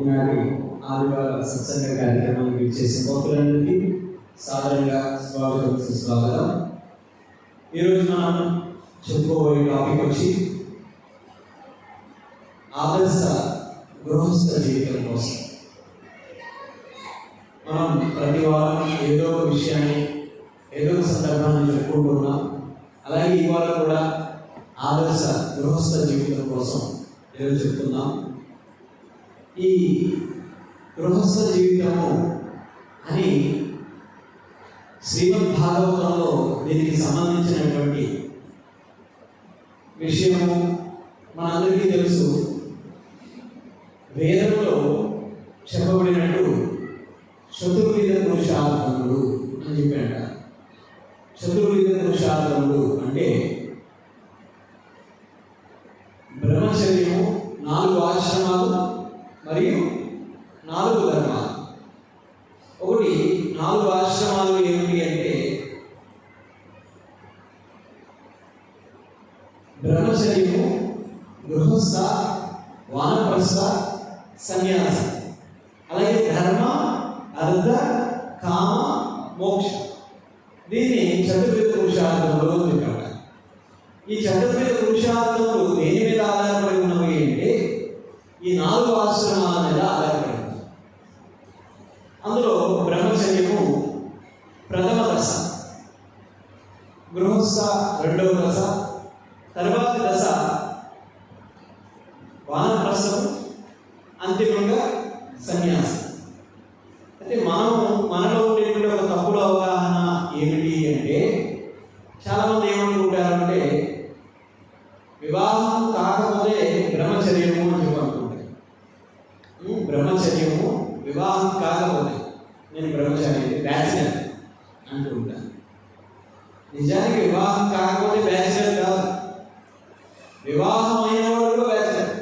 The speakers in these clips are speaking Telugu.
ఈనాటి ఆదివార సత్సంగ కార్యక్రమానికి చేసిన భక్తులందరికీ సాధారణంగా స్వాగతం సుస్వాగతం. ఈరోజు మనం చెప్పుకోబోయే టాపిక్ వచ్చి ఆదర్శ గృహస్థ జీవితం కోసం. మనం ప్రతి వారం ఏదో ఒక విషయాన్ని ఏదో ఒక సందర్భాన్ని చెప్పుకుంటున్నాం. అలాగే ఇవాళ కూడా ఆదర్శ గృహస్థ జీవితం కోసం ఏదో చెప్తున్నాం. ఈ గృహస్థ జీవితము అని శ్రీమద్ భాగవతంలో దీనికి సంబంధించినటువంటి విషయము మనందరికీ తెలుసు. వేదంలో చెప్పబడినట్టు చతుర్విధ పురుషార్థములు అని చెప్పాడ. చతుర్విధ పురుషార్థములు అంటే బ్రహ్మచర్యము, 4 ఆశ్రమాలు మరియు 4 ధర్మాలు. ఒకటి 4 ఆశ్రమాలు ఏమిటి అంటే బ్రహ్మచర్యము, గృహస్థ, వానప్రస్థ, సన్యాస. అలాగే ధర్మ, అర్థ, కామ, మోక్ష. దీన్ని చతుర్విధ పురుషార్థములు అని చెప్పారు. ఈ చతుర్విధ పురుషార్థములు దేని మీద ఆధారపడి ఉన్నవి అంటే ఈ 4 ఆశ్రమాల మీద ఆధారపడి ఉంది. అందులో బ్రహ్మచర్యము ప్రథమ దశ, గృహస్థ రెండవ దశ, తర్వాతి దశ వానప్రస్థం, అంతిమంగా సన్యాసం. అయితే మనలో ఉండేటువంటి ఒక తప్పుడు అవగాహన ఏమిటి అంటే చాలామంది ఏమనుకుంటారంటే వివాహం కాకపోతే బ్రహ్మచర్యము అని చెప్పనుకుంటారు. బ్రహ్మచర్యము వివాహం కాకపోతే నేను బ్రహ్మచారి బ్యాచిలర్ అంటూ ఉంటాను. నిజానికి వివాహం కాకపోతే బ్యాచిలర్ కాదు, వివాహం అయిన వాడు కూడా బ్యాచిలర్,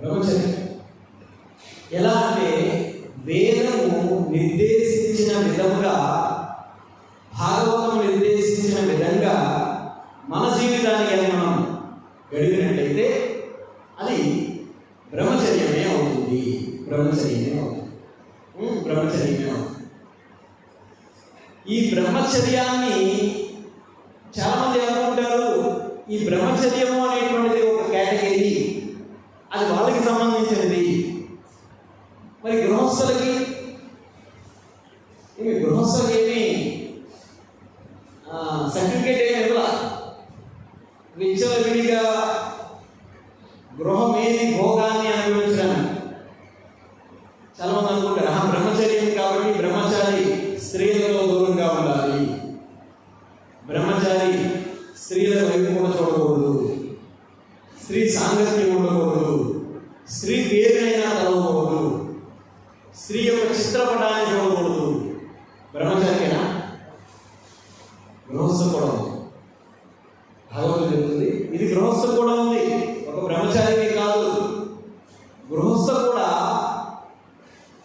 బ్రహ్మచర్యం. ఎలా అంటే వేదము నిర్దేశించిన విధముగా, భాగవతం నిర్దేశించిన విధంగా మన జీవితానికి మనం గడిపినట్లయితే అది బ్రహ్మచర్యమే అవుతుంది. బ్రహ్మచర్యమే అవుతుంది. ఈ బ్రహ్మచర్యాన్ని చాలామంది అనుకుంటారు ఈ బ్రహ్మచర్యము అనేటువంటిది ఒక కేటగిరీ, అది వాళ్ళకి సంబంధించినది. మరి గృహస్థులకి ఏమి సర్టిఫికేట్ ఏమి ఇవ్వాల. విచ్చలవిడిగా గృహమేది భోగాన్ని అనుభవించడానికి చాలామంది అనుకుంటారు బ్రహ్మచర్యం కాబట్టి బ్రహ్మచారి స్త్రీలతో దూరంగా ఉండాలి, బ్రహ్మచారి స్త్రీల వైపు కూడా చూడకూడదు, స్త్రీ సాంగత్యం ఉండకూడదు, స్త్రీ పేరునైనా చదవకూడదు, స్త్రీ యొక్క చిత్రపటాన్ని చూడకూడదు. బ్రహ్మచారికేనా? గృహస్థ కూడా ఉంది. భగవద్గీత చెప్తుంది ఇది గృహస్థ కూడా ఉంది, ఒక బ్రహ్మచారికి కాదు. గృహస్థ కూడా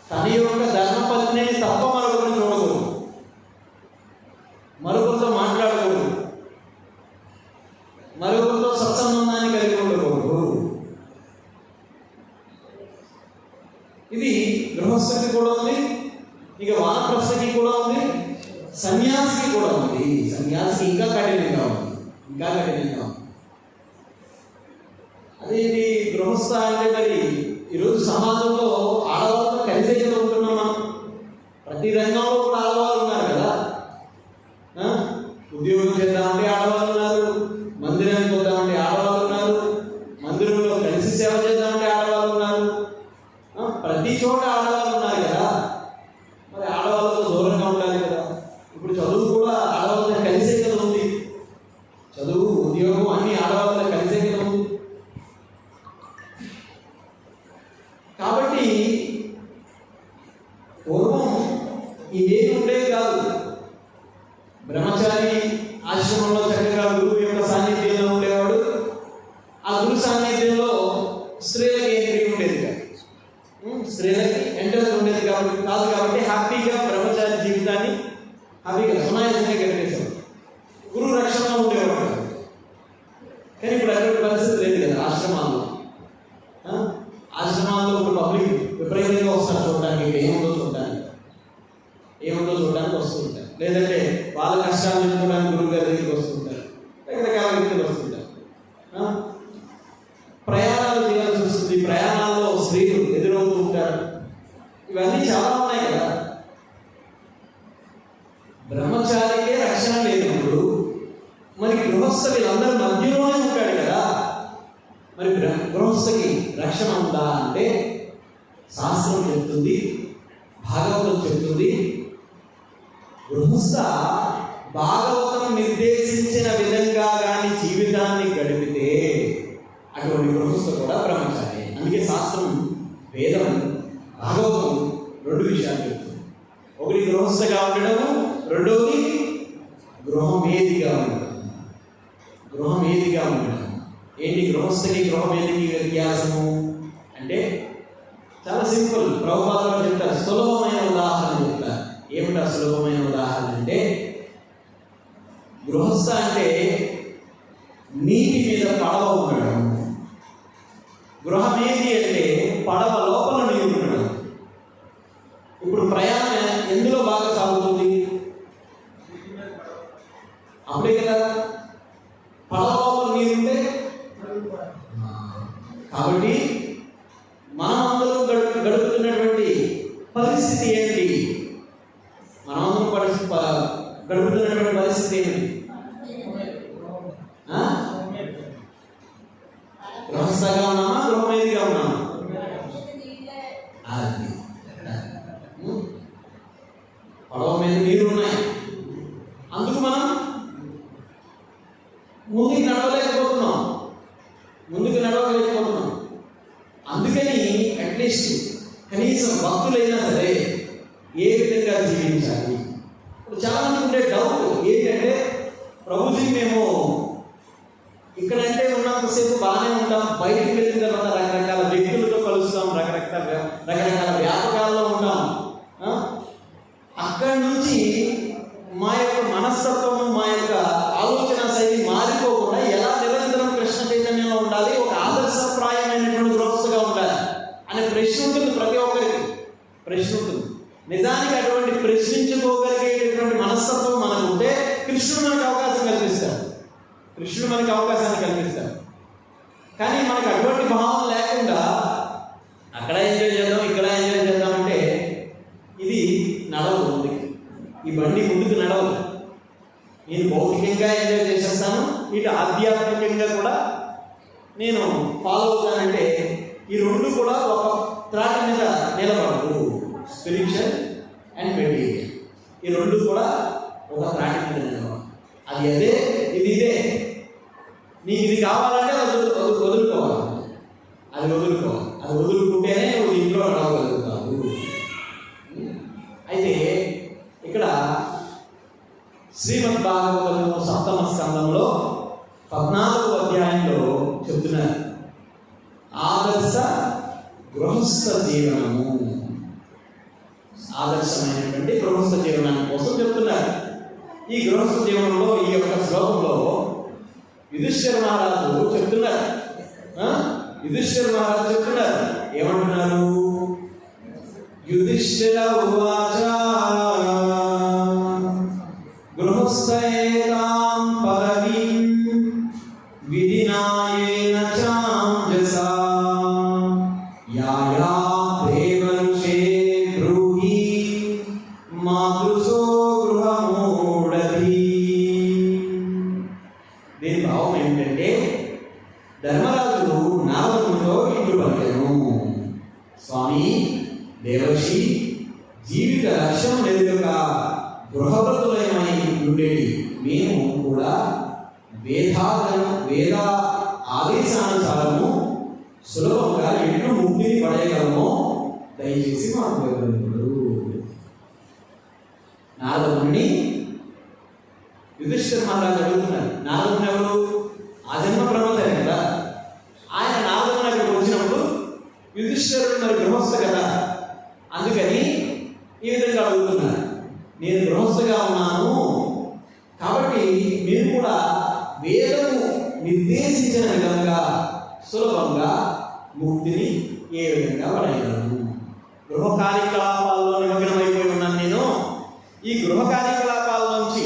తన యొక్క ధర్మపత్నిని తప్ప మరొకరిని చూడకూడదు, మరొకరితో మాట్లాడకూడదు, మరొకరితో సత్సంబంధాన్ని కలిగి ఉండకూడదు. ఇది గృహస్థకి కూడా ఉంది, ఇక వానప్రస్థకి కూడా ఉంది, సన్యాసికి కూడా ఉంది. సన్యాసికి ఇంకా కఠినంగా ఉంది. అదేంటి గృహస్థ అంటే మరి ఈరోజు సమాజంలో ఆడవాళ్ళతో కలిసే చదువుతున్నాం మనం. ప్రతి రంగంలో కూడా ఆడవాళ్ళు ఉన్నారు కదా. ఉద్యోగం చేద్దామంటే ఆడవాళ్ళు ఉన్నారు, మందిరానికి పోదామంటే ఆడవాళ్ళు ఉన్నారు, మందిరంలో కలిసి సేవ చేద్దామంటే ఆడవాళ్ళు ఉన్నారు, ప్రతి చోట ఆడవాళ్ళు ఉన్నారు కదా. మరి ఆడవాళ్ళతో దూరంగా ఉండాలి కదా. ఇప్పుడు చదువు కూడా ఆడవాళ్ళతో కలిసే కదా ఉంది. చదువు, ఉద్యోగం అన్ని ఆడవాళ్ళతో కలిసే కదా ఉంది. కాబట్టి పూర్వం ఇవేమి ఉండేవి కాదు. బ్రహ్మచారి ఆశ్రమంలో చక్కగా గురువు యొక్క సాన్నిధ్యంలో ఉండేవాడు. ఆ గురు సాన్నిధ్యంలో స్త్రీలకి ఎంట్రీ ఉండేది కాదు, స్త్రీలకి ఎంట్రెన్స్ ఉండేది కాబట్టి హ్యాపీగా బ్రహ్మచారి జీవితాన్ని హ్యాపీగా సునాయాసంగా గడిపేశాడు. గురువు రక్షణలో ఉండేవాడు. కానీ ఇప్పుడు అటువంటి పరిస్థితి లేదు కదా. ఆశ్రమాల్లో శ్మశానాల్లో ఇప్పుడు పబ్లిక్ విపరీతంగా వస్తారు చూడడానికి, ఏముందో చూడడానికి వస్తూ ఉంటారు. లేదంటే వాళ్ళ కష్టాలు చెప్పుకోవడానికి గురువు గారి దగ్గరికి వస్తుంటారు, రకరకాల వ్యక్తులు వస్తుంటారు. ప్రయాణాలు చేయాల్సి వస్తుంది, ప్రయాణాల్లో స్త్రీలు ఎదురవుతూ ఉంటారు. ఇవన్నీ చాలా ఉన్నాయి కదా. బ్రహ్మచారికే రక్షణ లేనప్పుడు మరి గృహస్థ వీళ్ళందరి మధ్యలోనే ఉంటాడు కదా. మరి గృహస్థకి రక్షణ ఉందా అంటే శాస్త్రం చెప్తుంది, భాగవతం చెప్తుంది, గృహస్థ భాగవతం నిర్దేశించిన విధంగా కానీ జీవితాన్ని గడిపితే అటువంటి గృహస్థ కూడా బ్రహ్మచారి. అందుకే శాస్త్రం, వేదం, భాగవతం రెండు విషయాలు చెప్తుంది. ఒకటి గృహస్థగా ఉండడము, రెండవది గృహమేదిగా ఉండడం. ఏంటి గృహస్థకి గృహమేదికి వ్యత్యాసము అంటే చాలా సింపుల్. ప్రభుపాదులు చెప్తారు, సులభమైన ఉదాహరణ చెప్తారు. ఏమిటా సులభమైన ఉదాహరణ అంటే, గృహస్థ అంటే నీటి మీద పడవ ఉండడం, గృహమేది అంటే పడవ లోపల నీరు ఉండడం. ఇప్పుడు ప్రయాణం ఎందులో బాగా సాగుతుంది? అప్పుడే కదా పడవ లోపల నీరుంటే. కాబట్టి మనమందరూ గడుపుతున్నటువంటి పరిస్థితి ఏంటి? గడుపుతున్నటువంటి పరిస్థితి ఏంటి? గృహస్థగా ఉన్నామా, గృహమేదిగా ఉన్నామా? అది పడవ మీద నీరు ఉన్నాయి, అందుకు మనం ముందుకు నడవలేకపోతున్నాం. అందుకని అట్లీస్ట్ కనీసం భక్తులైనా సరే ఏ విధంగా జీవించాలి. ఇప్పుడు చాలా మంది ఉండే డౌట్ ఏంటంటే, ప్రభుజీ మేము ఇక్కడంటే ఉన్నంతసేపు బాగానే ఉంటాం, బయటికి వెళ్ళిన తర్వాత రకరకాల వ్యక్తులతో కలుస్తాం, రకరకాల వ్యాపకాల్లో ఉంటాం. అక్కడి నుంచి మా యొక్క మనస్తత్వము, మా యొక్క ఆలోచన శైలి మారిపోకుండా ఎలా నిరంతరం కృష్ణ చైతన్యంలో ఉండాలి, ఒక ఆదర్శప్రాయమైనటువంటి గృహస్థగా ఉండాలి అనే ప్రశ్న ఉంటుంది. ప్రతి ఒక్కరికి ప్రశ్న ఉంటుంది. నిజానికి అటువంటి ప్రశ్నించుకోగలిగేటటువంటి మనస్తత్వం మనకు ఉంటే కృష్ణుడు మనకు అవకాశాన్ని కల్పిస్తాడు. కానీ మనకు అటువంటి భావం లేకుండా అక్కడ ఎంజాయ్ చేద్దాం, ఇక్కడ ఎంజాయ్ చేద్దామంటే ఇది నడవదు. ఈ బండి ముందుకు నడవదు. నేను భౌతికంగా ఎంజాయ్ చేసేస్తాను, ఇటు ఆధ్యాత్మికంగా కూడా నేను ఫాలో అవుతానంటే ఈ రెండు కూడా ఒక త్రాటి మీద నిలబడదు. స్పిరిచువల్ అండ్ మెటీరియల్, ఈ రెండు కూడా ఒక త్రాటి మీద నిలబడదు. అదే ఇదే. నీకు ఇది కావాలంటే వదులుకోవాలి. అది వదులుకుంటేనే నువ్వు ఇంట్లో నడవగలుగుతావు. అయితే ఇక్కడ శ్రీమద్ భాగవతము 7వ స్కంధంలో 14వ అధ్యాయంలో చెప్తున్నారు, ఆదర్శ గృహస్థ జీవనము. ఆదర్శమైనటువంటి గృహస్థ జీవనం కోసం చెప్తున్నారు. ఈ గృహస్థ జీవనంలో ఈ యొక్క శ్లోకంలో యుధిష్ఠిర మహారాజు చెప్తున్నారు. ఏమంటున్నారు? యుధిష్ఠిర ఉవాచ గృహస్థయేతాం పదవీం విధినాయేన చాంజసా యాయా దేవరుషే బ్రూహి మాతృసో గృహమూఢతి. దీని భావం ఏమిటంటే, ధర్మరాజుడు నారదునితో ఇట్లు పలికెను, స్వామి దేవర్షి, జీవిత లక్ష్యం ఎదురుక గృహవ్రతులమై ఉండేది మేము కూడా వేద ఆదేశానుసారము సులభంగా ఎట్లు ముక్తిని పడేయగలమో దయచేసి మాకు వివరించుడు. నారదుని యుధిష్ఠిర మహారాజు అడుగుతున్నారు. నారదుని ఎవరు? ఆ జన్మ బ్రహ్మచారి కదా. ఆయన నారదుని అక్కడికి వచ్చినప్పుడు యుధిష్ఠిరుడు మరి గృహస్థ కదా, అందుకని ఈ విధంగా అడుగుతున్నారు. నేను గృహస్థగా ఉన్నాను కాబట్టి మీరు కూడా వేదము నిర్దేశించిన విధంగా సులభంగా ముక్తిని ఏ విధంగా పడగలను. గృహ కార్యకలాపాల్లో నిమగ్నమైపోయి ఉన్నాను నేను. ఈ గృహ కార్యకలాపాల నుంచి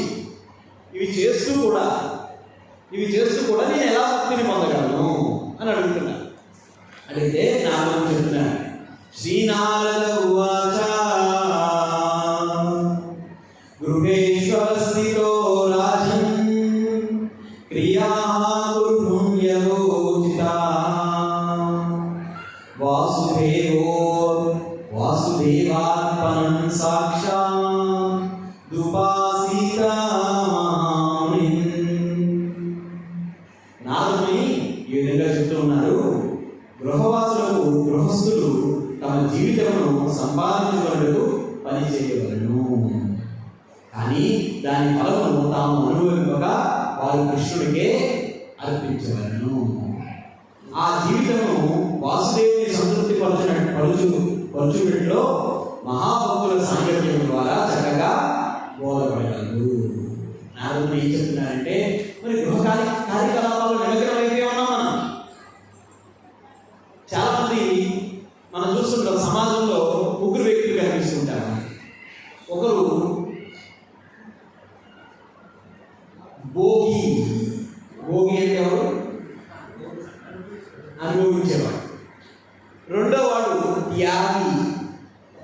ఇవి చేస్తూ కూడా నేను ఎలా ముక్తిని పొందగలను అని అడుగుతున్నాను. అడిగితే నారదుడు చెప్తున్నాడు. శ్రీనారద ఉవాచ గృహేశ్వరస్థితో రాజన్ క్రియా కుర్భుణ్యలోచితా వాసుదేవాత్మనం సాక్షాత్ దుపాసీతా మహామునిన్. నారదుని ఈ విధంగా చెప్తూ ఉన్నారు. గృహస్థులు తమ జీవితమును సంపాదించుకున్నట్టు పని చేయవలను, కానీ దాని ఫలమును తాము అనుభవింపక వారు కృష్ణుడికే అర్పించవలను. ఆ జీవితము వాసుదేవుని సంతృప్తి పరచులో మహాభక్తుల సాంగత్యం ద్వారా చక్కగా బోధపడగలరు. నారదుడు ఏం చెప్తున్నారంటే, మరి గృహ కార్యకలాపాలు నిమగ్నమైతే ఉన్నాం మనం. చాలా మంది మనం చూస్తుంటాం, సమాజంలో ముగ్గురు వ్యక్తులు కనిపిస్తుంటారు. ఒకరు భోగి అంటే ఎవరు? అనుభవించేవాడు. రెండో వాడు త్యాగి.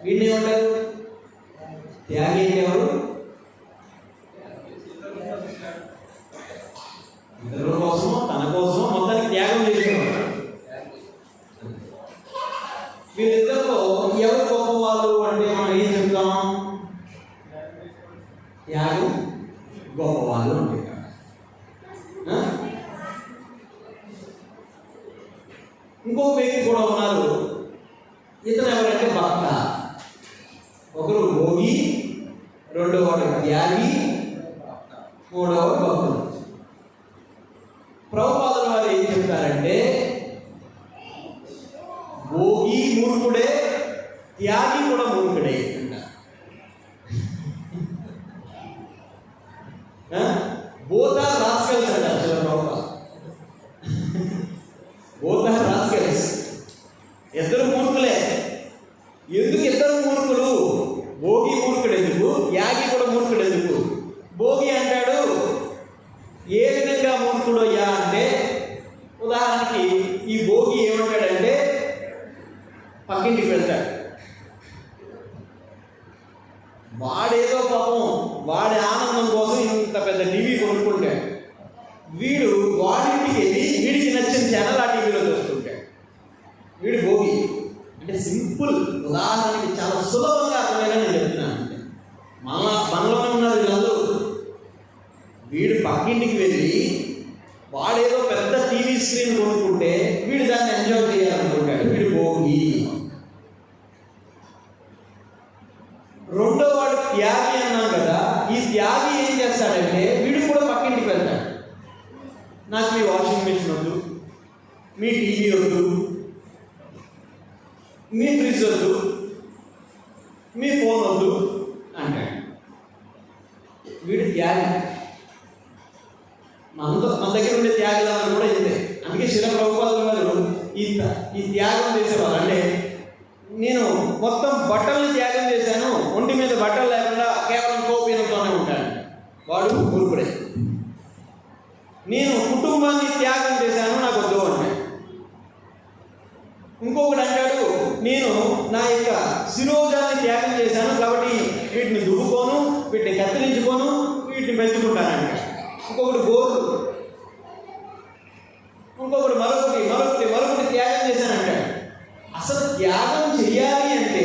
వీడిని ఏమంటారు? త్యాగి అంటే ఎవరు? ఇతరుల కోసమో తన కోసమో మొత్తానికి త్యాగం చేసేవాడు. వీళ్ళిద్దరిలో ఎవరు గొప్పవాళ్ళు అంటే మనం ఏం చెప్తాం? త్యాగం గొప్పవాళ్ళు అంటే. ఇంకో వ్యక్తి కూడా ఉన్నారు. ఇతను ఎవరంటే భక్త. ఒకరు భోగి, రెండో వాడు త్యాగి, మూడవ భక్తుడు. ప్రభుపాదుల వారు ఏం చెప్తారంటే, భోగి మూర్ఖుడే, త్యాగి కూడా మూర్ఖుడే అంటారు. బోత్ ఆర్ రాస్కల్స్ అంటారు చిన్న ప్రభుత్వ. బోత్ ఆర్ రాస్కల్స్, ఇద్దరు మూర్ఖులే. ఎందుకు ఇద్దరు మూర్ఖులు? భోగి మూర్ఖుడు ఎందుకు, త్యాగి కూడా మూర్ఖుడు ఎందుకు? భోగి అంటాడు, ఏ విధంగా మూర్ఖుడు అయ్యా అంటే, ఉదాహరణకి ఈ భోగి ఏమంటాడంటే, పక్కింటికి వెళ్తాడు. వాడేదో పాపం వాడి ఆనందం కోసం ఇంత పెద్ద టీవీ కొనుక్కుంటాడు. వీడు వాడింటికి వెళ్ళి వీడికి నచ్చిన ఛానల్ ఆ టీవీలో చూస్తుంటాడు. వీడు భోగి. అంటే సింపుల్ ఉదాహరణకి చాలా సులభంగా అర్థమయ్యేలా నేను చెప్తున్నాను. అంటే మనలోనే ఉన్నారు వీళ్ళందరూ. వీడు పక్కింటికి వెళ్ళి వాడేదో పెద్ద టీవీ స్క్రీన్ కొనుక్కుంటే వీడు దాన్ని ఎంజాయ్ చేయాలనుకుంటాడు. వీడు భోగి. రెండో వాడు త్యాగి అన్నాం కదా. ఈ త్యాగి ఏం చేస్తాడంటే, వీడు కూడా పక్కింటికి వెళ్తాడు. నాకు మీ వాషింగ్ మెషిన్ వద్దు, మీ టీవీ వద్దు, మీ ఫ్రిడ్జ్ వద్దు, మీ ఫోన్ వద్దు అంటాడు. వీడు త్యాగి. మన దగ్గర ఉండే త్యాగాలను కూడా ఇంతే. అందుకే శిల ప్రభుపాదుల వారు ఈ త్యాగం చేసేవారు. అంటే నేను మొత్తం బట్టలను త్యాగం చేశాను, ఒంటి మీద బట్టలు లేకుండా కేవలం కోపీనంతోనే ఉంటాను, వాడు మూర్ఖుడే. నేను కుటుంబాన్ని త్యాగం చేశాను, నాకు వద్దు అంటే. ఇంకొకటి అంటాడు, నేను నా యొక్క శిరోజాన్ని త్యాగం చేశాను కాబట్టి వీటిని దువ్వుకోను, వీటిని కత్తిరించుకోను, వీటిని పెంచుకుంటానంట. ఇంకొకటి గోరు, ఇంకొకటి మరొకటి త్యాగం చేశానంటాడు. అసలు త్యాగం చెయ్యాలి అంటే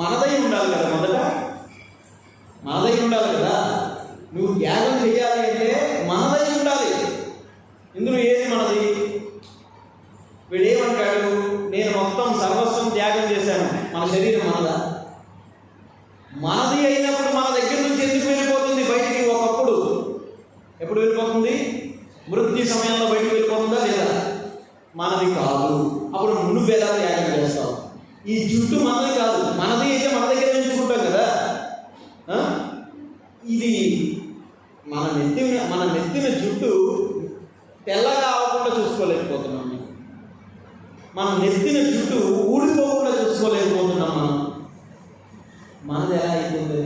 మనదై ఉండాలి కదా. మొదట మనదై ఉండాలి కదా. నువ్వు త్యాగం చెయ్యాలి అంటే మనదై ఉండాలి. ఇందులో ఏది మనది? వీడేమంటాడు, నేను మొత్తం సర్వస్వం త్యాగం చేశాను. మన శరీరం మనదా? మనది అయినప్పుడు మన దగ్గర నుంచి ఎందుకు వెళ్ళిపోతుంది బయటికి? ఒకప్పుడు ఎప్పుడు వెళ్ళిపోతుంది? మృత్యు సమయంలో బయటికి వెళ్ళిపోతుందా లేదా? మనది కాదు. అప్పుడు నువ్వు ఎలా త్యాగం చేస్తావు? ఈ జుట్టు మనది కాదు. మనది అయితే మన దగ్గర ఉంచుకుంటాం కదా. ఇది మన నెత్తిన జుట్టు తెల్లగా అవ్వకుండా చూసుకోలేకపోతున్నాం. మన నెత్తిన జుట్టు ఊడిపోకుండా చూసుకోలేకపోతున్నాం. మనది ఎలా అయిపోతుంది?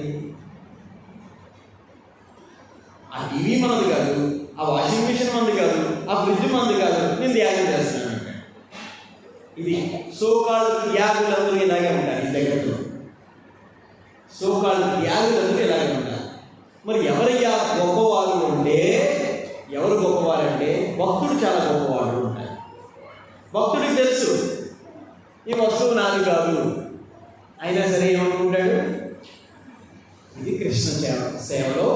ఆ టీవీ మనది కాదు, ఆ వాషింగ్ మిషన్ మనది కాదు, ఆ ఫ్రిడ్జ్ మనది కాదు, నేను త్యాగం చేస్తున్నాను. ఇది సోకాళ్ళు త్యాగులందరూ ఇలాగే ఉంటారు. ఈ జగత్తులో సోకాళ్ళు త్యాగులందరూ ఇలాగే ఉంటారు. మరి ఎవరయ్యా గొప్పవారు అంటే, ఎవరు గొప్పవారంటే భక్తుడు చాలా గొప్పవాడు ఉంటారు. భక్తుడికి తెలుసు ఈ వస్తువు నాది కాదు, అయినా సరే ఏమనుకుంటాడు, ఇది కృష్ణ సేవలో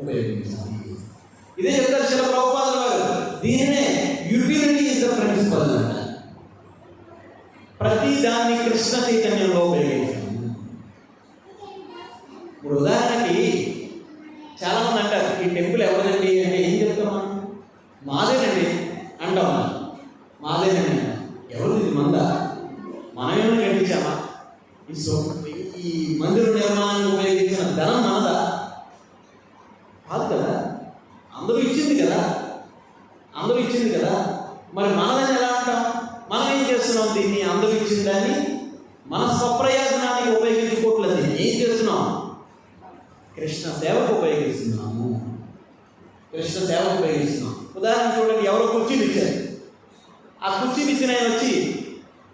ఉపయోగించాలి. ఇదే చెప్తారు శిల ప్రభుపాదుల వారు. దీనినే యూటిలిటీ ఇస్ ద ప్రిన్సిపల్ అంటారు. ప్రతి దాన్ని కృష్ణ చైతన్యంలో ఉపయోగించాలి. ఇప్పుడు ఉదాహరణకి చాలామంది అంటారు, ఈ టెంపుల్ ఎవరిదండి అంటే ఏం చెప్తామా? మాదేనండి అంటాం. మాదేనండి ఎవరు? ఇది మందా? మనమేమో కట్టించామా? ఈ మందిర నిర్మాణాన్ని ఉపయోగించిన ధనం మనదా? కాదు కదా, అందరూ ఇచ్చింది కదా, అందరూ ఇచ్చింది కదా. మరి మనదని ఎలా అంటాం? మనం ఏం చేస్తున్నాం? దీన్ని అందరూ ఇచ్చిన దాన్ని మన స్వప్రయోజనానికి ఉపయోగించుకోవట్లేదు. దీన్ని ఏం చేస్తున్నాం? కృష్ణ సేవకు ఉపయోగిస్తున్నాము. కృష్ణ సేవకు ఉపయోగిస్తున్నాం. ఉదాహరణ చూడండి, ఎవరో కుర్చీలు ఇచ్చారు. ఆ కుర్చీలు ఇచ్చిన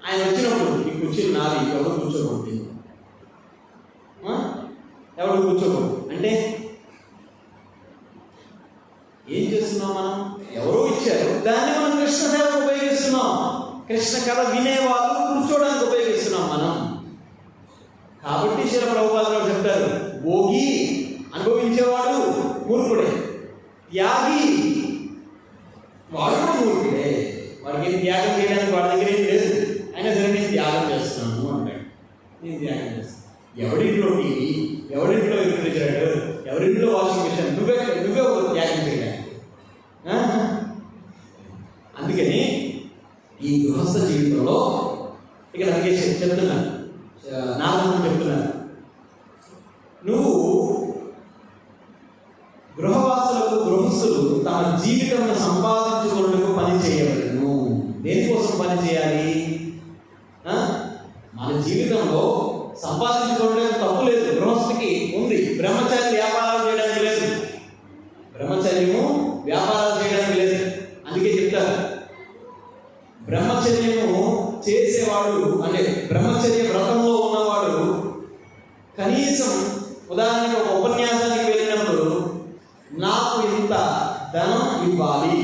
ఆయన వచ్చినప్పుడు ఈ కుర్చీలు నాది, ఎవరు కూర్చోకూడదు, ఎవరు కూర్చోకూడదు అంటే ఏం చేస్తున్నాం? మనం ఎవరో ఇచ్చారు, దాన్ని మనం కృష్ణ సేవకు ఉపయోగిస్తున్నాం. కృష్ణ కథ వినేవాళ్ళు కూర్చోడానికి ఉపయోగిస్తున్నాం మనం. కాబట్టి శిల ప్రభుపాదులు చెప్తారు, భోగి అనుభవించేవాడు మూర్ఖుడే, త్యాగి వాడు మూర్ఖుడే. వాడికి ఏం త్యాగం చేయడానికి వాడి దగ్గర ఏం లేదు, అయినా సరే నేను త్యాగం చేస్తున్నాను అంటాడు. నేను త్యాగం చేస్తాను. ఎవరింట్లో టీవీ, ఎవరింట్లో రిఫ్రిజిరేటర్, ఎవరింట్లో వాషింగ్ మిషన్, నువ్వే ఒక త్యాగం చేయడానికి. అందుకని ఈ గృహస్థ జీవితంలో ఇక్కడ చెప్తున్నారు, నారదుడు చెప్తున్నారు, నువ్వు గృహస్థులు తమ జీవితంలో సంపాదించుకున్నట్టుకు పని చేయవలను. దేనికోసం పని చేయాలి? మన జీవితంలో సంపాదించుకోవడానికి తప్పు లేదు, గృహస్థికి ఉంది. బ్రహ్మచారి వ్యాపారాలు చేయడానికి లేదు, బ్రహ్మచర్యము వ్యాపారాలు చేయడానికి లేదు. అందుకే చెప్తారు, బ్రహ్మచర్యము చేసేవాడు అంటే బ్రహ్మచర్య వ్రతంలో ఉన్నవాడు కనీసం ఉదాహరణకి ఒక ఉపన్యాసానికి వెళ్ళినప్పుడు నాకు ఇంత ధనం ఇవ్వాలి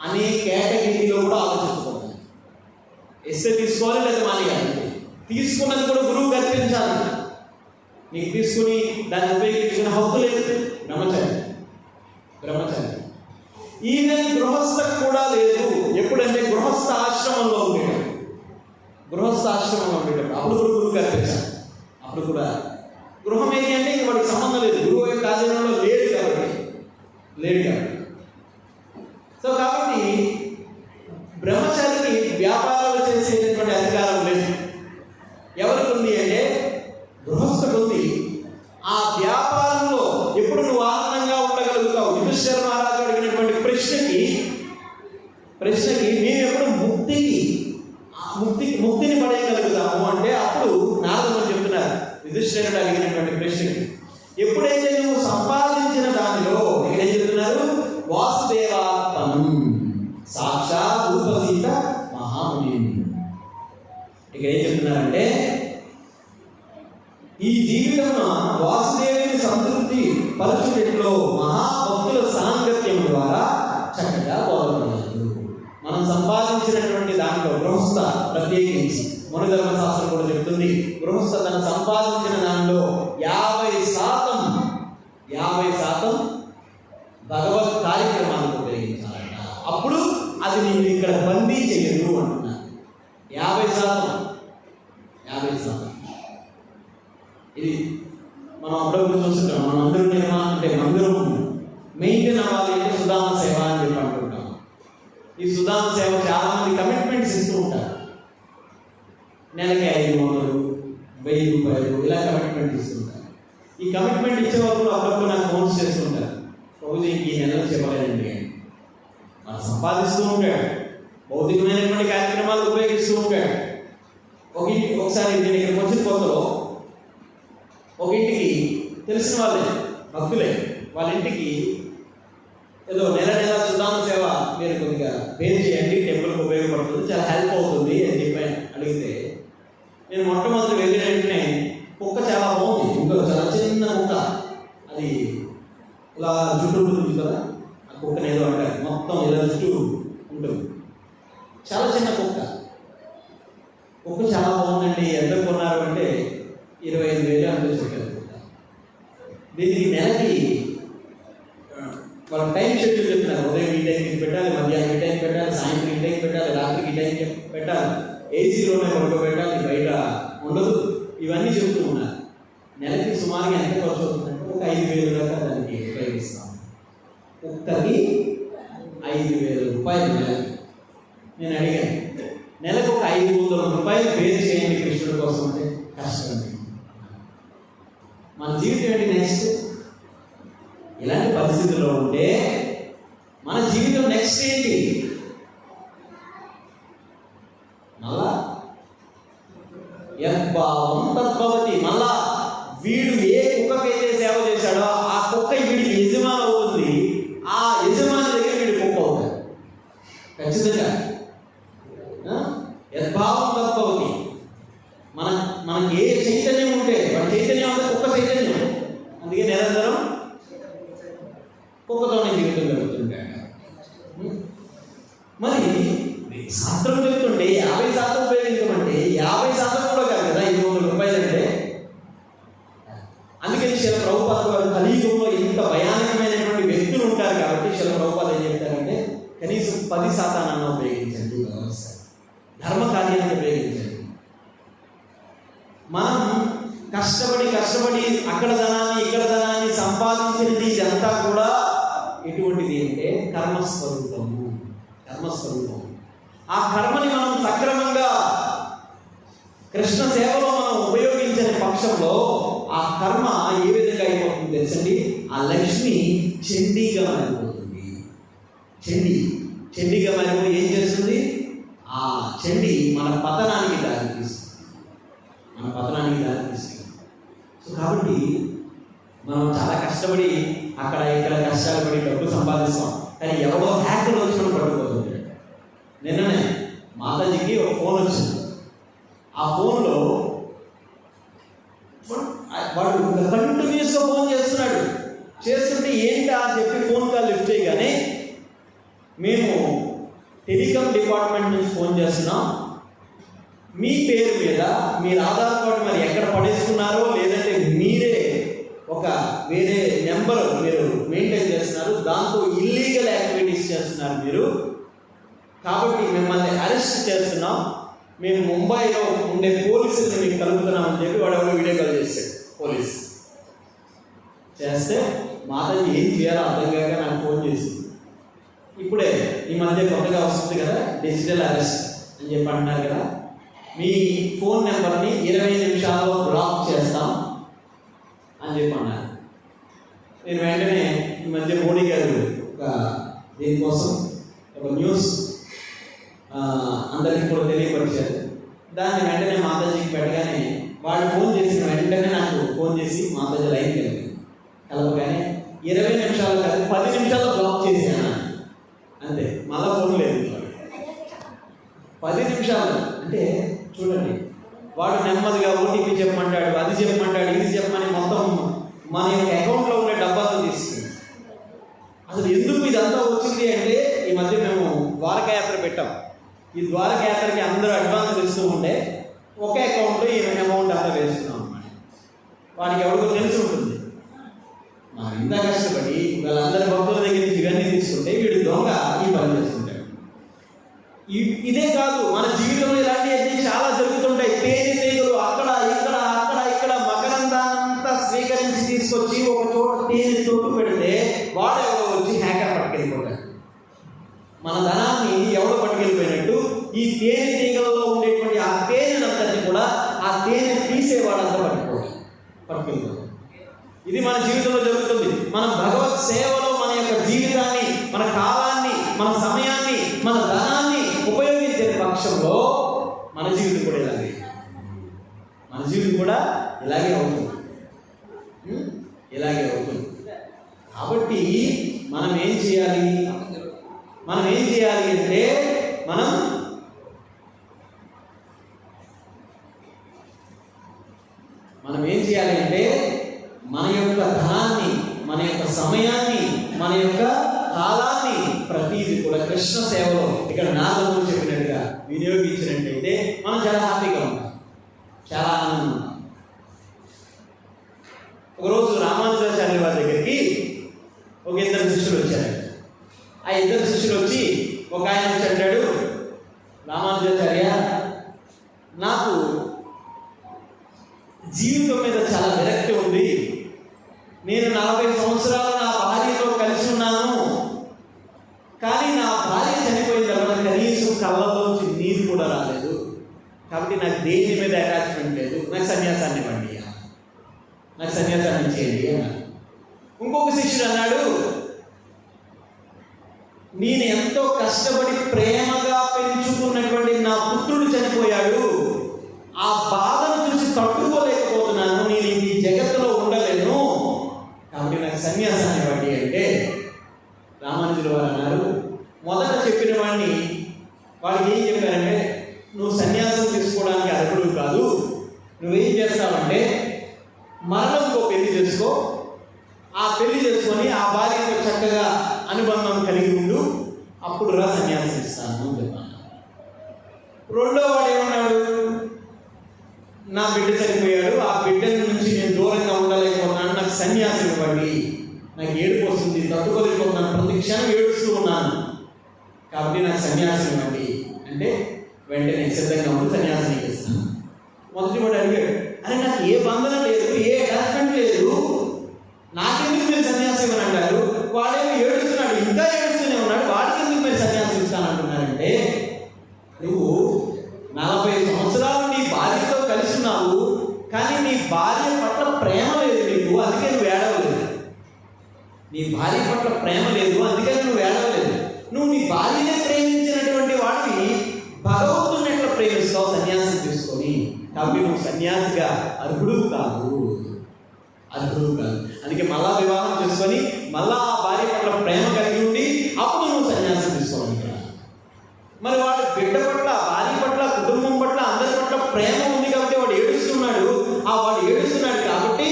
అనే కేటగిరీలో కూడా ఆలోచించుకోవాలి. ఎస్ఏ తీసుకోవాలి లేదా మానేయాలి. తీసుకున్నది కూడా గురువు కల్పించాలి. నీకు తీసుకుని దాన్ని ఉపయోగించిన హక్కు లేదు. బ్రహ్మచారి ఈవెన్ గృహస్థకు కూడా లేదు. ఎప్పుడంటే గృహస్థ ఆశ్రమంలో ఉండేటప్పుడు అప్పుడు కూడా గురువు కల్పించాలి. అప్పుడు కూడా గృహం ఏంటి అంటే ఇంక వాడికి సంబంధం లేదు, గురువు యొక్క ఆచరణలో లేడు కాబట్టి. సో కాబట్టి బ్రహ్మచారికి వ్యాపారాలు చేసేటువంటి అధికారం లేదు. ఎవరికి ఉంది అంటే గృహస్థకు ఉంది. ఆ వ్యాపారంలో ఎప్పుడు నువ్వు ఆనందంగా ఉండగలుగుతావు? యుధిష్ఠిర మహారాజు అడిగినటువంటి ప్రశ్నకి మేము ఎప్పుడు ముక్తిని పడేయగలుగుతాము అంటే అప్పుడు నారదుడు చెప్తున్నారు, యుధిష్ఠిరుడు అడిగినటువంటి ప్రశ్నకి ఎప్పుడైతే నువ్వు సంపాదించిన దానిలో ఏం చెప్తున్నారు? వాసుదేవాత్మనం సాక్షాత్ రూపసీత మహాముని. ఇక ఏం చెప్తున్నారంటే ఈ జీవితంలో వాసుదేవుని సంతృప్తి పరచుటలో మహాభక్తుల సాంగత్యం ద్వారా చక్కగా పోగొట్టలేదు. మనం సంపాదించినటువంటి దాంట్లో గృహస్థ ప్రత్యేకించి మనుధర్మ శాస్త్రం కూడా చెప్తుంది, గృహస్థ తను సంపాదించిన దానిలో 50% భగవత్ కార్యక్రమాలకు ఉపయోగించాలంట. అప్పుడు అది నేను ఇక్కడ బందీ చేయను అంటున్నాను. 50%. ఇది మనం అప్పుడప్పుడు చూస్తుంటాం. మనం అందరూ మందిరం మెయింటైన్ అవ్వాలి అంటే సుధామ సేవ అని చెప్పి అంటుంటాం. ఈ సుధామ సేవ చాలా మంది కమిట్మెంట్స్ ఇస్తూ ఉంటారు. నెలకి 500, 1000 రూపాయలు ఇలా కమిట్మెంట్ ఇస్తుంటారు. ఈ కమిట్మెంట్ ఇచ్చే వాళ్ళు అప్పుడప్పుడు నాకు ఫోన్స్ చేస్తుంటారు, రోజు ఈ నెలలో చెప్పలేదండి అని. మనం సంపాదిస్తూ ఉంటాడు, భౌతికమైనటువంటి కార్యక్రమాలు ఉపయోగిస్తూ ఉంటాడు. ఒకసారి నేను ఇక్కడికి వచ్చిన కొత్తలో ఒక ఇంటికి తెలిసిన వాళ్ళే, భక్తులే, వాళ్ళ ఇంటికి ఏదో నెల సుధామ సేవ మీరు కొద్దిగా పేరు చేయండి, టెంపుల్కి ఉపయోగపడుతుంది, చాలా హెల్ప్ అవుతుంది అని చెప్పి అడిగితే, నేను మొట్టమొదటి వెళ్ళిన వెంటనే కుక్క చాలా బాగుంది, ఇంకో చాలా చిన్న కుక్క, అది ఇలా జుట్టు ఉంటుంది కదా, ఆ కుక్కని ఏదో అంటారు, మొత్తం ఇలా జుట్టు ఉంటుంది, చాలా చిన్న కుక్క చాలా బాగుందండి, ఎంత కొన్నారు అంటే 25,000 అంతే చెప్పారు. దీనికి నెలకి వాళ్ళ టైం షెడ్యూల్ చెప్తున్నారు, ఉదయం ఈ టైంకి పెట్టాలి, మధ్యాహ్నం ఈ టైంకి పెట్టాలి, సాయంత్రం ఈ టైంకి పెట్టాలి, రాత్రికి ఈ టైంకి పెట్టాలి, ఏసీలోనే పడుకోబెట్టాలి, బయట ఉండదు, ఇవన్నీ చెబుతూ ఉన్నారు. నెలకి సుమారుగా ఎంత ఖర్చు అవుతుందంటే ఒక 5,000 దాకా దానికి ఉపయోగిస్తాం. ఒక్కరికి 5,000 రూపాయలు నెలకి. నేను అడిగాను, నెలకు ఒక 500 రూపాయలు వేరు చేయండి కృష్ణుడి కోసం అంటే కష్టం. మన జీవితం ఏంటి నెక్స్ట్? ఇలాంటి పరిస్థితుల్లో ఉంటే మన జీవితం నెక్స్ట్ ఏంటి? మళ్ళా యద్భావం తద్భవతి. మళ్ళా వీడు ఏ కుక్కకైతే సేవ చేశాడో ఆ కుక్క వీడికి యజమాని అవుతుంది, ఆ యజమాని దగ్గర వీడు కుక్క అవుతాడు ఖచ్చితంగా. యద్భావం తద్భవతి. మనకి ఏ చైతన్యం ఉంటే వాడి చైతన్యం అంతా కుక్క చైతన్యం. అందుకే నిరంతరం కుక్కతోనే జీవితం జరుగుతుంటాడు. మరి శాస్త్రం చెప్తుంటే 50% ఉపయోగించమంటే 50% కూడా కాదు కదా 500 రూపాయలు అంటే. అందుకని శిల ప్రభుపాద వారు కలియుగంలో ఇంత భయానకమైనటువంటి వ్యక్తులు ఉంటారు కాబట్టి శిల ప్రభుపాద ఏం చెప్తారంటే కనీసం 10% ఉపయోగించండి, ధర్మ కార్యాన్ని ఉపయోగించండి. మనం కష్టపడి అక్కడ ధనాన్ని ఇక్కడ ధనాన్ని సంపాదించినది ఇదంతా కూడా ఎటువంటిది అంటే కర్మస్వరూపము. ఆ కర్మని మనం సక్రమంగా కృష్ణ సేవలో మనం ఉపయోగించని పక్షంలో ఆ కర్మ ఏ విధంగా అయిపోతుంది తెలుసండి? ఆ లక్ష్మి చండీగా మారిపోతుంది. చండీగా మారిపోయి ఏం చేస్తుంది? ఆ చండి మన పతనానికి దారితీస్తుంది. సో కాబట్టి మనం చాలా కష్టపడి అక్కడ ఇక్కడ కష్టాలు పడి డబ్బు సంపాదిస్తాం, కానీ ఎవరో హ్యాకర్ వచ్చినప్పుడు పట్టుకోతుంది. నిన్ననే మాతాజీకి ఒక ఫోన్ వచ్చింది. ఆ ఫోన్లో వాడు కంటిన్యూస్గా ఫోన్ చేస్తుంటే ఏంటా అని చెప్పి ఫోన్ కాల్ లిఫ్ట్ చేయగానే, మేము టెలికాం డిపార్ట్మెంట్ నుంచి ఫోన్ చేస్తున్నాం, మీ పేరు మీద మీరు ఆధార్ కార్డు మరి ఎక్కడ పడేసుకున్నారో లేదంటే మీరే ఒక వేరే నెంబర్ మీరు మెయింటైన్ చేస్తున్నారు, దాంతో ఇల్లీగల్ యాక్టివిటీస్ చేస్తున్నారు మీరు, కాబట్టి మిమ్మల్ని అరెస్ట్ చేస్తున్నాం, మేము ముంబైలో ఉండే పోలీసుల్ని మీకు కలుపుతున్నామని చెప్పి వాడు ఎవరో వీడియో కాల్ చేశాడు. పోలీస్ చేస్తే మాతాజీ ఏం చేయాలో అర్థం కాక నాకు ఫోన్ చేసింది. ఇప్పుడే ఈ మధ్య కొత్తగా వస్తుంది కదా డిజిటల్ అరెస్ట్ అని చెప్పి అంటున్నారు కదా, మీ ఫోన్ నెంబర్ని 20 నిమిషాల్లో బ్లాక్ చేస్తాం అని చెప్పి అన్నారు. నేను వెంటనే ఈ మధ్య మోడీ గారు దీనికోసం ఒక న్యూస్ అందరికీ కూడా తెలియపరిచారు. దాన్ని వెంటనే మాతాజీకి పెట్టగానే వాళ్ళు ఫోన్ చేసిన వెంటనే నాకు ఫోన్ చేసి మాతాజీ లైన్ కలపగానే 20 నిమిషాలు కాదు 10 నిమిషాల్లో బ్లాక్ చేశాను అంతే. మళ్ళీ ఫోన్ లేదు. 10 నిమిషాలు అంటే చూడండి, వాడు నెమ్మదిగా ఓటీపీ చెప్పమంటాడు, అది చెప్పమంటాడు, ఇది చెప్పమని మొత్తం మన యొక్క అకౌంట్లో ఉండే డబ్బాతో తీసుకుంది. అసలు ఎందుకు ఇదంతా వచ్చింది అంటే, ఈ మధ్య మేము ద్వారకా యాత్ర పెట్టాం. ఈ ద్వారకా యాత్రకి అందరూ అడ్వాన్స్ ఇస్తూ ఉంటే ఒకే అకౌంట్లో ఈ అమౌంట్ అంతా వేస్తున్నాం అన్నమాట. వాడికి ఎవరికో తెలిసి ఉంటుంది, మనం ఇంత కష్టపడి వాళ్ళందరి భక్తుల దగ్గర నుంచి ఇవన్నీ తీసుకుంటే వీడు దొంగ ఈ పని చేస్తుంటాడు. ఇదే కాదు, మన జీవితంలో ఇలాంటివన్నీ చాలా జరుగుతుంటాయి. తేనెటీగలు అక్కడ ఇక్కడ మకరందాంతా స్వీకరించి తీసుకొచ్చి ఒక చోట తేనె తోడు పెడితే వాడు ఎవరో వచ్చి హ్యాకర్ పట్టుకెళ్ళిపోతాడు. మన ధనాన్ని ఎవడో పట్టుకెళ్ళిపోయినట్టు ఈ తేనెటీగలలో ఉండేటువంటి ఆ తేనెనంతటి కూడా ఆ తేనె తీసేవాడంతా పట్టుకెళ్ళిపోతాడు. ఇది మన జీవితంలో జరుగుతుంది. మనం భగవత్ సేవలో మన యొక్క జీవితాన్ని, మన కాలాన్ని, మన సమయాన్ని, మన ధనాన్ని ఉపయోగించాలి. పక్షంలో మన జీవితం కూడా ఇలాగే, మన జీవితం కూడా ఇలాగే అవుతుంది, ఇలాగే అవుతుంది. కాబట్టి మనం ఏం చేయాలి అంటే మనం ఏం చేయాలి అంటే మన యొక్క ధనాన్ని, మన యొక్క సమయాన్ని, మన యొక్క కాలాన్ని ప్రతిదీ కూడా కృష్ణ సేవలో ఇక్కడ నాగము చెప్పినట్టుగా వినియోగించినట్టయితే మనం చాలా హ్యాపీగా ఉంటాం, చాలా ఆనందంగా ఉంటాం. ఒకరోజు రామానుజాచార్య వారి దగ్గరికి ఒక ఇద్దరు శిష్యులు వచ్చారు. ఆ ఇద్దరు శిష్యులు వచ్చి ఒక ఆయన వచ్చి అంటాడు, రామానుజాచార్య, నాకు జీవితం మీద చాలా విరక్తి ఉంది. నేను 40 సంవత్సరాలు నా భార్యతో కలిసి ఉన్నాను, కానీ నా భార్య చనిపోయిన తర్వాత కనీసం కళ్ళలోంచి నీరు కూడా రాలేదు. కాబట్టి నాకు దేని మీద అటాచ్మెంట్ లేదు, నాకు సన్యాసాన్ని ఇవ్వండి, నాకు సన్యాసాన్ని ఇచ్చేయండి అన్నాడు. ఇంకొక శిష్యుడు అన్నాడు, నేను ఎంతో కష్టపడి ప్రేమగా పెంచుకున్నటువంటి నా పుత్రుడు చనిపోయాడు, ఆ బాధను చూసి తట్టుకోలేకపోతున్నాను, నేను ఈ జగత్తులో ఉండలేను, కాబట్టి నాకు సన్యాసాన్ని ఇవ్వండి అంటే రామానుజుల వారు అన్నారు, మొదట చెప్పిన వాడికి ఏం చెప్పారంటే, నువ్వు సన్యాసం తీసుకోవడానికి అర్హుడు కాదు, నువ్వేం చేస్తావంటే మరణంతో పెళ్లి చేసుకో, ఆ పెళ్లి చేసుకొని ఆ భార్యతో చక్కగా అనుబంధం కలిగి ఉండు, అప్పుడు రా సన్యాసం ఇస్తాను అని చెప్పాను. రెండో వాడు ఏమన్నాడు, నా బిడ్డ చనిపోయాడు, ఆ బిడ్డ నుంచి నేను దూరంగా ఉండలేకపోతున్నాను, నాకు సన్యాసం ఇవ్వండి, నాకు ఏడుపు వస్తుంది, తట్టుకోలేకపోతున్నాను, ప్రతి క్షణం ఏడుస్తూ ఉన్నాను, కాబట్టి నాకు సన్యాసం ఇవ్వండి అంటే వెంటనే సిద్ధంగా ఉండి సన్యాసం ఇస్తాను. మొదటి వాడు అడిగాడు, అరే నాకు ఏ బంధనం లేదు, ఏ అటాచ్మెంట్ లేదు, నాకెందుకు మీరు సన్యాసం ఇవ్వని అంటారు? వాడేమో ఏడుస్తున్నాడు, ఇంకా ఏడుస్తూనే ఉన్నాడు, వాడికి ఎందుకు మీరు సన్యాసం ఇస్తానంటున్నారంటే, నువ్వు 40 సంవత్సరాలు నీ భార్యతో కలిసి ఉన్నావు, కానీ నీ భార్య పట్ల ప్రేమ లేదు నీకు, అందుకే నువ్వు ఏడవలేదు. నీ భార్య పట్ల ప్రేమ లేదు, అందుకని నువ్వు ఏడవలేదు. నువ్వు నీ భార్యనే ప్రేమించినటువంటి వాడిని భగవంతుని ఎట్లా ప్రేమిస్తావు సన్యాసం తీసుకొని? కాబట్టి నువ్వు సన్యాసిగా అర్హుడు కాదు. అందుకే మళ్ళా వివాహం చేసుకొని మళ్ళా ఆ భార్య పట్ల ప్రేమ కలిగి ఉండి అప్పుడు నువ్వు సన్యాసం తీసుకోవాలి. మరి వాడు బిడ్డ పట్ల, భార్య పట్ల, కుటుంబం పట్ల, అందరి పట్ల ప్రేమ ఉంది కాబట్టి వాడు ఏడుస్తున్నాడు. వాడు ఏడుస్తున్నాడు కాబట్టి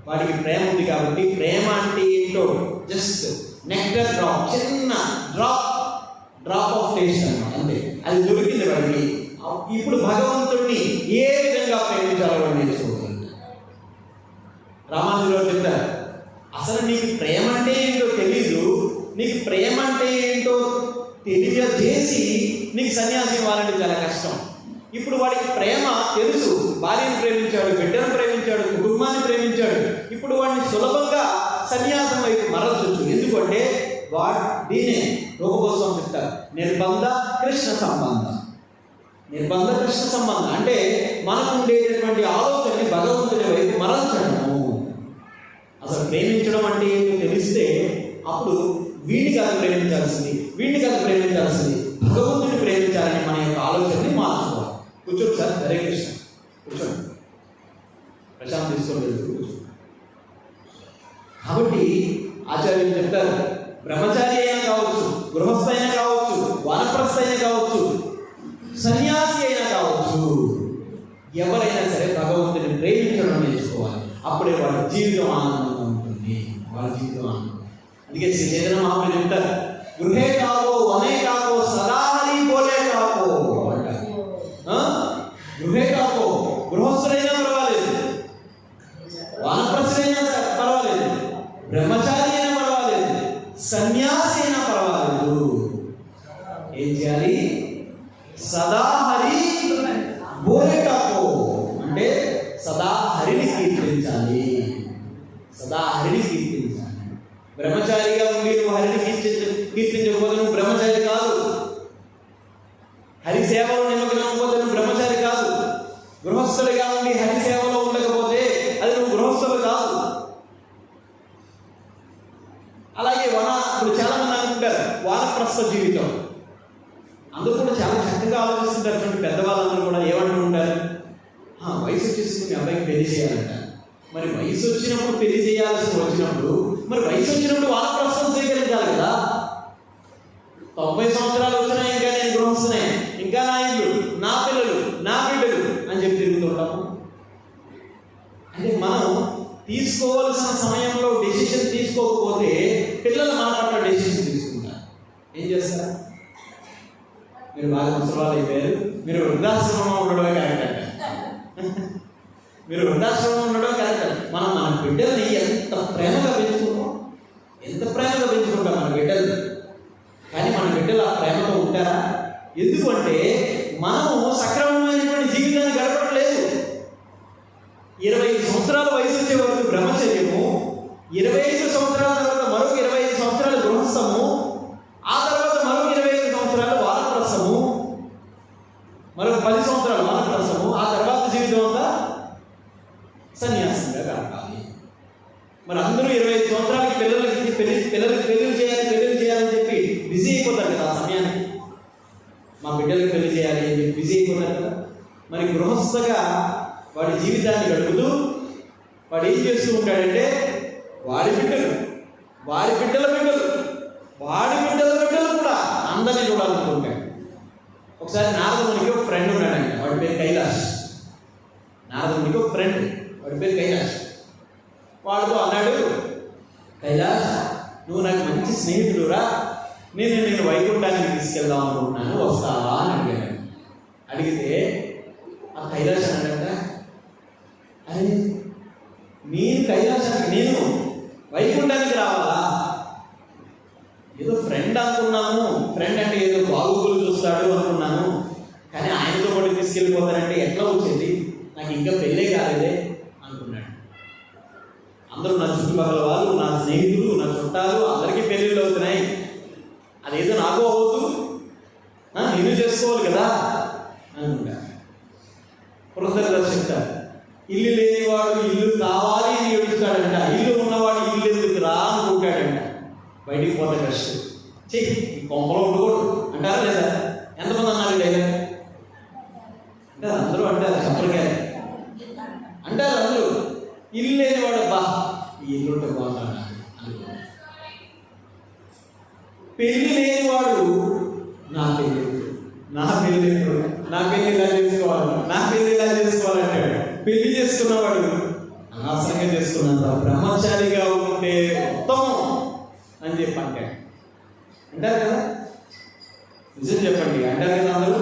వాడికి ప్రేమ ఉంది కాబట్టి, ప్రేమ అంటే ఏంటో జస్ట్ నెక్టర్ డ్రాప్, చిన్న డ్రాప్ ఆఫ్ టేస్ట్ అన్నమాట, అంతే. అది దొరికింది వాడికి. ఇప్పుడు భగవంతుడిని ఏ విధంగా ప్రేమించాలో వాడు నేర్చుకుంటాడు. రామానుజులు చెప్తారు, అసలు నీకు ప్రేమ అంటే ఏంటో తెలీదు, నీకు ప్రేమ అంటే ఏంటో తెలియజేసి నీకు సన్యాసం ఇవ్వాలంటే చాలా కష్టం. ఇప్పుడు వాడికి ప్రేమ తెలుసు, భార్యను ప్రేమించాడు, బిడ్డను ప్రేమించాడు, కుటుంబాన్ని ప్రేమించాడు. ఇప్పుడు వాడిని సులభంగా సన్యాసం వైపు మరల్చొచ్చు. ఎందుకంటే దీనే రూపగోస్వామి చెప్తారు, నిర్బంధ కృష్ణ సంబంధం. అంటే మనకు ఉండేటటువంటి ఆలోచనని భగవంతుని వైపు మరల్చడము. అసలు ప్రేమించడం అంటే ఏంటో తెలిస్తే అప్పుడు వీడిని కాదు ప్రేమించాల్సింది, భగవంతుని ప్రేమించాలని మన యొక్క ఆలోచనని మార్చుకోవాలి. కూర్చోండి సార్, హరే కృష్ణ, కూర్చోండి, ప్రశాంత్ తీసుకోలేదు, కూర్చోండి. కాబట్టి ఆచార్యులు చెప్తారు, బ్రహ్మచారి అయినా కావచ్చు, గృహస్థ అయినా కావచ్చు, వానప్రస్థ అయినా కావచ్చు, సన్యాసి అయినా కావచ్చు, ఎవరైనా సరే భగవంతుని ప్రేమించడం నేర్చుకోవాలి. అప్పుడే వాళ్ళ జీవితం ఆనందంగా ఉంటుంది, అందుకే శ్రీ చైతన్య మహాప్రభువు చెప్తారు, గృహే కాకో వనే కాకో సదా హరి బోలే కాకో అంటారు. గృహే కాకో, గృహస్థులైనా పర్వాలేదు, వానప్రస్థులైనా పర్వాలేదు, బ్రహ్మచారి అయినా పర్వాలేదు, సన్యాసి అయినా పర్వాలేదు. ఏం చేయాలి? సదా హరి బోలే కాకో అంటే సదా హరిని కీర్తించాలి. బ్రహ్మచారిగా ఉండి నువ్వు హరిని కీర్తించకపోతే నువ్వు బ్రహ్మచారి కాదు. హరి సేవలో నిమగ్నకపోతే నువ్వు బ్రహ్మచారి కాదు. గృహస్థుడిగా ఉండి హరి సేవలో ఉండకపోతే అది నువ్వు గృహస్థుడు కాదు. అలాగే ఇప్పుడు చాలా మంది అనుకుంటారు వానప్రస్థ జీవితం, అందుకు కూడా చాలా చక్కగా వయసు వచ్చేసింది, మీ అబ్బాయికి పెళ్లి చేయాలంట. మరి వయసు వచ్చినప్పుడు పెళ్లి చేయాల్సి వచ్చినప్పుడు మరి వయసు వచ్చినప్పుడు వాళ్ళ ప్రశ్న స్వీకరించాలి కదా. 90 సంవత్సరాలు వచ్చినాయి, ఇంకా నేను గృహస్థనే, ఇంకా నా ఇల్లు, నా పిల్లలు, నా బిడ్డలు అని చెప్పి తిరుగుతుంటాము. అంటే మనం తీసుకోవాల్సిన సమయంలో డెసిషన్ తీసుకోకపోతే పిల్లలు మన పట్ల డెసిషన్ తీసుకుంటారు. ఏం చేస్తారు? మీరు బాగా ముసలాలు అయిపోయారు, మీరు వృద్ధాశ్రమంలో ఉండడమే కరెక్ట్ అంట. మీరు వృద్ధాశ్రమంలో ఉండడం కరెక్ట్. మనం మన బిడ్డల్ని ఎంత ప్రేమగా పెంచుకుంటాం, ఎంత ప్రేమగా పెంచుకుంటాం మన బిడ్డల్ని. కానీ మన బిడ్డలు ఆ ప్రేమతో ఉంటారా? ఎందుకంటే మనము సక్రమమైనటువంటి జీవితాన్ని గడపట్లేదు. 25 సంవత్సరాల వయసు వచ్చే వరకు బ్రహ్మచర్యము, 25 సంవత్సరాల తర్వాత మరొక 25 సంవత్సరాలు గృహస్థము, ఆ తర్వాత మరొక 25 సంవత్సరాలు వానప్రస్థము, మరొక 10 సంవత్సరాలు వానప్రస్థము, ఆ తర్వాత జీవితం అంతా సన్యాసంగా గడపాలి. మరి అందరూ 25 సంవత్సరాలకి పిల్లలకి పెళ్లి చేయాలని చెప్పి బిజీ అయిపోతారు కదా. ఆ సమయానికి మా బిడ్డలకు పెళ్లి చేయాలి అని చెప్పి బిజీ అయిపోతారు కదా. మరి గృహస్థగా వాడి జీవితాన్ని గడుపుతూ వాడు ఏం చేస్తూ ఉంటాడంటే వాడి బిడ్డల బిడ్డలు కూడా అందరినీ చూడాలనుకుంటాడు. ఒకసారి నారదమునికి ఒక ఫ్రెండ్ ఉన్నాడండి, వాడి పేరు కైలాష్. నారదమునికి ఒక ఫ్రెండ్, వాడి పేరు కైలాష్. వాడితో అన్నాడు, కైలాష్ నువ్వు నాకు మంచి స్నేహితుడురా, నేను వైకుంఠానికి తీసుకెళ్దాం అనుకుంటున్నాను, వస్తావా అని అడిగాడు. అడిగితే ఆ కైలాష్ అన్నాడంట, అరే నేను వైకుంఠానికి రావాలా? ఏదో ఫ్రెండ్ అనుకున్నాను, ఫ్రెండ్ అంటే ఏదో బాగోగులు చూస్తాడు అనుకున్నాను, కానీ ఆయనతో పాటు తీసుకెళ్ళిపోతానంటే ఎట్లా వచ్చింది? నాకు ఇంకా పెళ్ళే కాలేదే అనుకున్నాడు. అందరూ నా చుట్టుపక్కల వాళ్ళు, నా స్నేహితులు, నా చుట్టాలు అందరికీ పెళ్ళిళ్ళు అవుతున్నాయి, అదేదో నాకు అవ్వదు, నేను చేసుకోవాలి కదా అనుకుంటా. పురంధరదాసు చెప్తాడు, ఇల్లు లేనివాడు ఇల్లు కావాలి అని ఏడుస్తాడంట, ఇల్లు ఉన్నవాడు ఇల్లు ఎందుకు రా అనుకుంటాడంట. బయటికి పోతే కష్టం, చెయ్యి కొంపలో ఉండకూడదు అంటారా లేదా? ఎంతమంది అన్నారు లేదా? అంటారు, అందరూ అంటారు, చెప్పరిగా అంటారు అందరూ. ఇల్లు లేనివాడు అబ్బా ఈ ఇల్లు ఉంటే బాగుంటాడు అనుకుంటాడు. పెళ్లి లేనివాడు నా పెళ్లి ఇలా చేసుకోవాలంటాడు. పెళ్లి చేసుకున్నవాడు అనవసరంగా చేసుకున్నంత బ్రహ్మచారిగా ఉంటే ఉత్తమం అని చెప్పి అంటాడు. అంటారు కదా, నిజం చెప్పండి, అంటారు కదా అందరూ.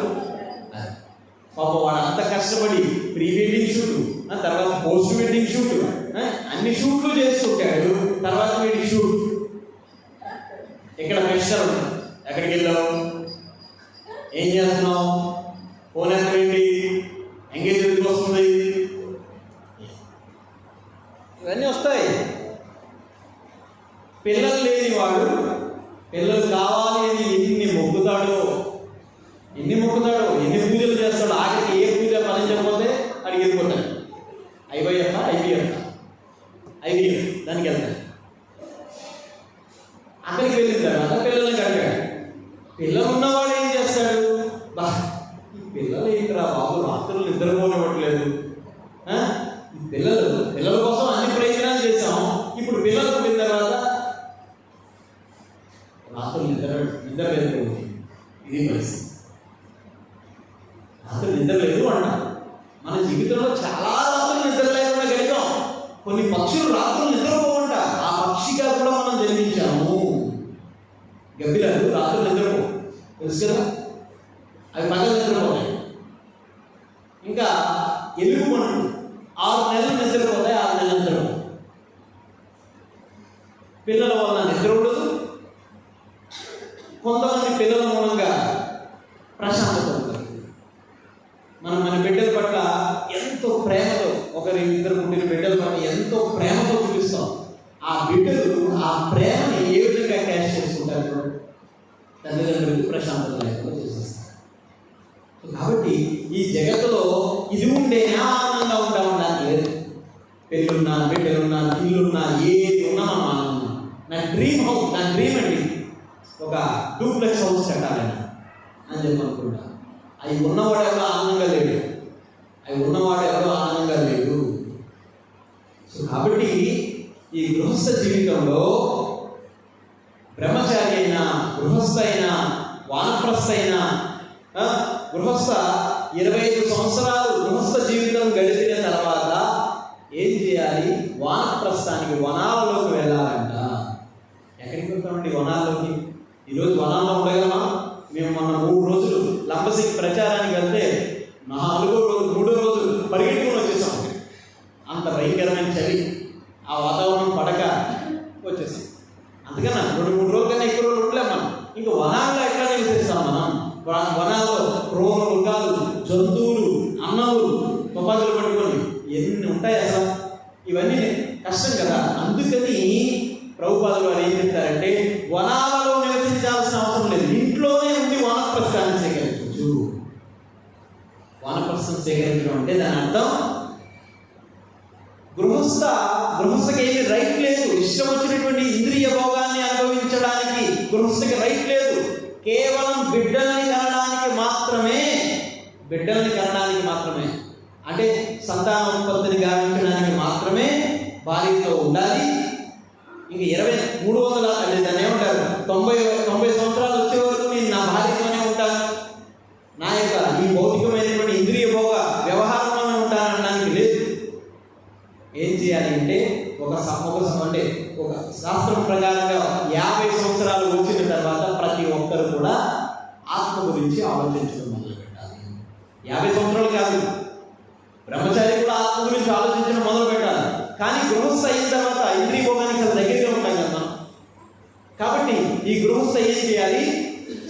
పాప వాడు అంత కష్టపడి ప్రీ వెడ్డింగ్ షూట్, తర్వాత పోస్ట్ వెడ్డింగ్ షూట్, అన్ని షూట్లు చేస్తుంటాడు. తర్వాత వెడ్డింగ్ షూట్ ఇక్కడ ప్రెషర్, ఎక్కడికి వెళ్ళావు, ఏం చేస్తున్నావు, ఫోన్ ఎంతేంటి, ఎంగేజ్మెంట్కి వస్తుంది, ఇవన్నీ వస్తాయి. పిల్లలు లేని వాడు పిల్లలు కావాలి అని ఎన్ని మొక్కుతాడో, ఎన్ని పూజలు చేస్తాడు, ఆఖరికి ఏ పూజ ఫలించకపోతే అడిగి వెళ్ళిపోతాడు. IVF దానికి వెళ్తాడు. అక్కడికి వెళ్ళిన తర్వాత పిల్లల్ని కట్టాడు. పిల్లలు ఉన్నవాడు ఏం చేస్తాడు, బా ఈ పిల్లలు ఏంటిరా బాబు రాత్రులు నిద్రపోనివ్వట్లేదు, పిల్లల కోసం అన్ని ప్రయత్నాలు చేశాం, ఇప్పుడు పిల్లలు పుట్టిన తర్వాత రాత్రులు నిద్రలేదు. ఇది పరిస్థితి, రాత్రులు నిద్రలేదు అంట. మన జీవితంలో చాలా రాత్రులు నిద్ర లేకుండా గడిపాం. కొన్ని పక్షులు రాత్రులు నిద్రపోవంట, ఆ పక్షిగా కూడా మనం జన్మించాము. గబ్బిలాలు రాత్రులు నిద్రపో, తెలుసు కదా, అవి పగలు నిద్రపోతాయి. ఇంకా ఎలుగు పండు 6 నెలలు నిద్రపోతాయి, 6 నెలలు నిద్రపోతాయి. పిల్లల వల్ల నిద్ర ఉండదు. కొంతమంది పిల్లల మూలంగా ప్రశాంతత ఉంటుంది. మన బిడ్డల పట్ల ఎంతో ప్రేమతో, ఇద్దరు పుట్టిన బిడ్డల పట్ల ఎంతో ప్రేమతో చూపిస్తాం. ఆ బిడ్డలు ఆ ప్రేమని ఏ విధంగా క్యాష్ చేసుకుంటారు? తల్లిదండ్రులకు ప్రశాంతత లేకుండా చేసేస్తారు. కాబట్టి ఈ జగత్తులో ఇది ఉంటేనే ఆనందంగా ఉంటామని లేదు. పెళ్ళున్నా, బిడ్డలున్నా, ఇల్లున్నా, ఏది ఉన్నా మనం ఆనందం. నా డ్రీమ్ అండి ఒక డూప్లెక్స్ హౌస్ కట్టాలని అని చెప్పి అనుకుంటా. అవి ఉన్నవాడు ఎవరు ఆనందంగా లేడు. అవి ఉన్నవాడు ఎవరో ఆనందంగా లేడు. సో కాబట్టి ఈ గృహస్థ జీవితంలో బ్రహ్మచారి అయినా, గృహస్థ అయినా, వానప్రస్థ అయినా, గృహస్థ 25 సంవత్సరాలు గృహస్థ జీవితం గడిపిన తర్వాత ఏం చేయాలి? వానప్రస్థానికి, వనాలలోకి వెళ్ళాలంట. ఎక్కడికి వెళ్తామండి వనాల్లోకి? ఈరోజు వనాల్లో ఉండగలమా? మేము మొన్న 3 రోజులు లంబసింగి ప్రచారానికి వెళ్తే 4వ రోజు 3వ రోజు పరిగెట్టుకుని వచ్చేసాం. అంత భయంకరమైన చలి, ఆ వాతావరణం పడక వచ్చేసాం. అందుకన్నా 2-3 రోజుల కన్నా ఎక్కువ రోజులు ఉండలేం మనం. ఇంకా వనాల్లో ఎట్లా నివసిస్తాం మనం? వనాల్లో క్రూర మృగాలు, జంతువులు, అన్నవులు, తుపాకులు పట్టుకొని ఎన్ని ఉంటాయి అసలు. ఇవన్నీ కష్టం కదా. అందుకని ప్రభుపాదులు వారు ఏం చెప్తారంటే, వనాలలో నివసించాల్సిన అవసరం లేదు, ఇంట్లోనే ఉండి వానప్రస్థాన్ని సేకరించవచ్చు. వానప్రస్థం సేకరించడం అంటే దాని అర్థం గృహస్థకి ఏమి రైట్ లేదు. ఇష్టం వచ్చినటువంటి ఇంద్రియ భోగాన్ని అనుభవించడానికి గృహస్థకి రైట్ లేదు. కేవలం బిడ్డల్ని కనడానికి మాత్రమే అంటే సంతానోత్పత్తిని గావించడానికి మాత్రమే భార్యతో ఉండాలి. ఇంక 300 దాన్ని ఏమంటారు, 90 సంవత్సరాలు వచ్చే వరకు నేను నా భార్యతోనే ఉంటాను, నా యొక్క ఈ భౌతికమైనటువంటి ఇంద్రియ భోగ వ్యవహారంలోనే ఉంటాననడానికి లేదు. ఏం చేయాలి అంటే ఒక శాస్త్రం ప్రకారంగా 50 సంవత్సరాలు వచ్చిన తర్వాత ప్రతి ఒక్కరు కూడా ఆత్మ గురించి ఆలోచించడం మొదలు పెట్టాలి. 50 సంవత్సరాలు కాదు, బ్రహ్మచారి కూడా ఆత్మ గురించి ఆలోచించడం మొదలు పెట్టాలి. కానీ గృహస్థ అయిన తర్వాత ఇంద్రియ భోగానికి చాలా దగ్గరగా ఉంటాం కదా మనం. కాబట్టి ఈ గృహస్థ ఏం చేయాలి?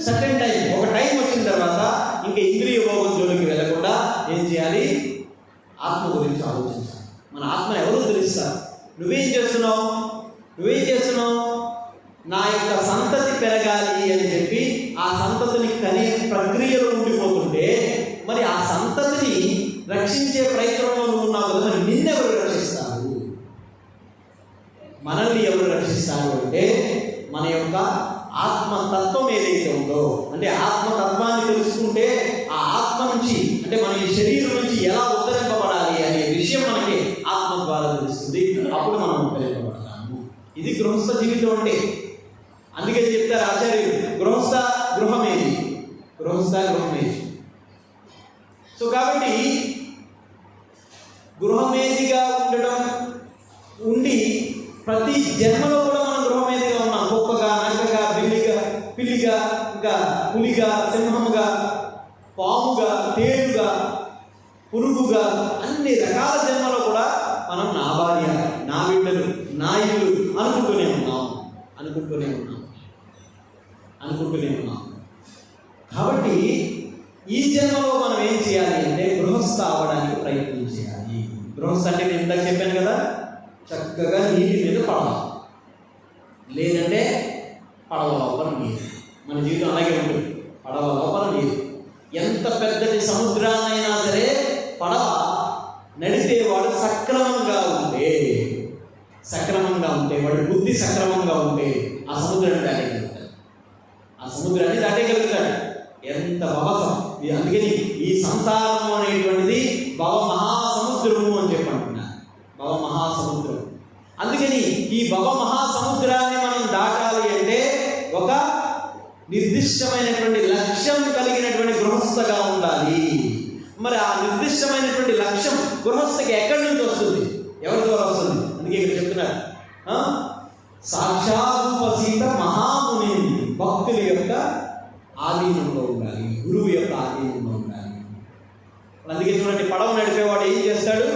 సర్టెన్ టైం, ఒక టైం వచ్చిన తర్వాత ఇంకా ఇంద్రియ భోగం జోలికి వెళ్ళకుండా ఏం చేయాలి? ఆత్మ గురించి ఆలోచించాలి. మన ఆత్మ ఎవరో తెలుస్తారు. నువ్వేం చేస్తున్నావు? నా యొక్క సంతతి పెరగాలి అని చెప్పి ఆ సంతతిని కనే ప్రక్రియలో ఉండిపోతుంటే, మరి ఆ సంతతిని రక్షించే ప్రయత్నంలో నువ్వు ఉన్నావు కదా, మరి నిన్నెవరు రక్షిస్తారు? మనల్ని ఎవరు రక్షిస్తారు అంటే మన యొక్క ఆత్మతత్వం ఏదైతే ఉందో, అంటే ఆత్మతత్వాన్ని తెలుసుకుంటే ఆ ఆత్మ నుంచి, అంటే మన ఈ శరీరం నుంచి ఎలా ఉద్ధరింపబడాలి అనే విషయం మనకి ఆత్మ ద్వారా తెలుస్తుంది. అప్పుడు మనం ఉద్ధరింపబడతాము. ఇది గృహస్థ జీవితం అంటే. అందుకే చెప్తారు ఆచార్యులు, గృహమేది. సో కాబట్టి గృహమేదిగా ఉండి ప్రతి జన్మలో కూడా మనం గృహమేదిగా ఉన్నాం. కుక్కగా, నక్కగా, పిల్లిగా, ఇంకా పులిగా, సింహముగా, పాముగా, తేలుగా, పురుగుగా, అన్ని రకాల జన్మలో కూడా మనం నా భార్య, నా బిడ్డలు, నా ఇల్లు అనుకుంటూనే ఉన్నాం. కాబట్టి ఈ జన్మలో మనం ఏం చేయాలి అంటే గృహస్థ అవ్వడానికి ప్రయత్నం చేయాలి. గృహస్థ అంటే నేను ఇందాక చెప్పాను కదా, చక్కగా నీటి మీద పడవాలి, లేదంటే పడవ లోపల నీరు. మన జీవితం అలాగే ఉంటుంది. పడవ లోపల నీరు. ఎంత పెద్దటి సముద్రాన్నైనా సరే పడవ నడిపేవాడు సక్రమంగా ఉంటే, వాడి బుద్ధి సక్రమంగా ఉంటే ఆ సముద్రాన్ని దాటేయగలుగుతాడు. ఎంత భవసం! అందుకని ఈ సంసారం అనేటువంటిది భవమహాసముద్రము అని చెప్పి అంటున్నారు. భవమహాసముద్రం. అందుకని ఈ భవమహాసముద్రాన్ని మనం దాటాలి అంటే ఒక నిర్దిష్టమైనటువంటి లక్ష్యం కలిగినటువంటి గృహస్థగా ఉండాలి. మరి ఆ నిర్దిష్టమైనటువంటి లక్ష్యం గృహస్థకి ఎక్కడి నుంచి వస్తుంది? ఎవరి ద్వారా వస్తుంది? అందుకే ఇక్కడ చెప్తున్నారు, సాక్షాత్పసీత మహాముని భక్తుల యొక్క ఆధీనంలో ఉండాలి, గురువు యొక్క ఆధీనంలో ఉండాలి. అందుకే చూడండి, పడవ నడిపేవాడు ఏం చేస్తాడు?